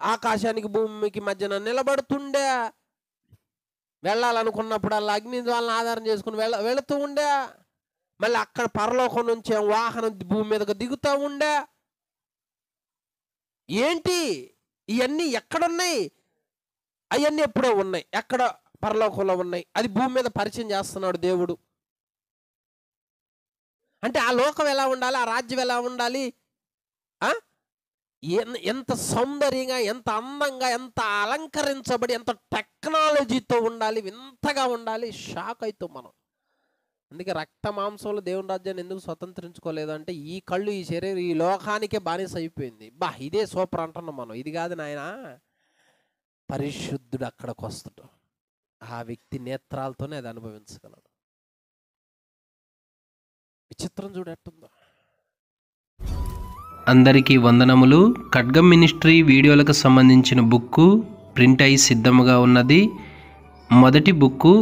ఆకాశానికి భూమికి మధ్యన నిలబడుతుండే, వెళ్ళాలనుకున్నప్పుడు అలా అగ్ని జ్వాలను ఆధారం చేసుకుని వెళుతూ ఉండే. మళ్ళీ అక్కడ పరలోకం నుంచి వాహనం భూమి మీదకి దిగుతూ ఉండే. ఏంటి ఇవన్నీ ఎక్కడున్నాయి? అవన్నీ ఎప్పుడో ఉన్నాయి, ఎక్కడ పరలోకంలో ఉన్నాయి. అది భూమి మీద పరిచయం చేస్తున్నాడు దేవుడు. అంటే ఆ లోకం ఎలా ఉండాలి, ఆ రాజ్యం ఎలా ఉండాలి, ఎంత సౌందర్యంగా, ఎంత అందంగా, ఎంత అలంకరించబడి, ఎంత టెక్నాలజీతో ఉండాలి, వింతగా ఉండాలి. షాక్ అవుతాం మనం. అందుకే రక్త మాంసంలో దేవుని రాజ్యాన్ని ఎందుకు స్వతంత్రించుకోలేదు అంటే ఈ కళ్ళు, ఈ శరీరం ఈ లోకానికే బానిస అయిపోయింది. ఇదే సూపర్ అంటున్నాం మనం. ఇది కాదు నాయన, పరిశుద్ధుడు అక్కడికి వస్తాడు. ఆ వ్యక్తి నేత్రాలతోనే అది అనుభవించగలడు. విచిత్రం చూడట్టుందో. అందరికీ వందనములు. ఖడ్గం మినిస్ట్రీ వీడియోలకు సంబంధించిన బుక్కు ప్రింట్ అయి సిద్ధముగా ఉన్నది. మొదటి బుక్కు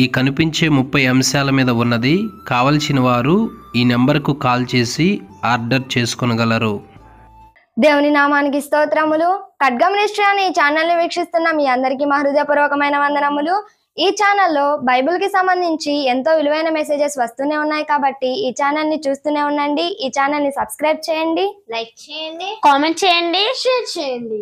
ఈ కనిపించే 30 అంశాల మీద ఉన్నది. కావలసిన వారు ఈ నెంబర్కు కాల్ చేసి ఆర్డర్ చేసుకొనగలరు. దేవుని నామానికి స్తోత్రములు. ఖడ్గం మినిస్ట్రీ అనే ఈ ఛానల్ని వీక్షిస్తున్న మీ అందరికీ మా హృదయపూర్వకమైన వందనములు. ఈ ఛానల్లో బైబిల్కి సంబంధించి ఎంతో విలువైన మెసేజెస్ వస్తూనే ఉన్నాయి కాబట్టి ఈ ఛానల్ని చూస్తూనే ఉండండి. ఈ ఛానల్ని సబ్స్క్రైబ్ చేయండి, లైక్ చేయండి, కామెంట్ చేయండి, షేర్ చేయండి.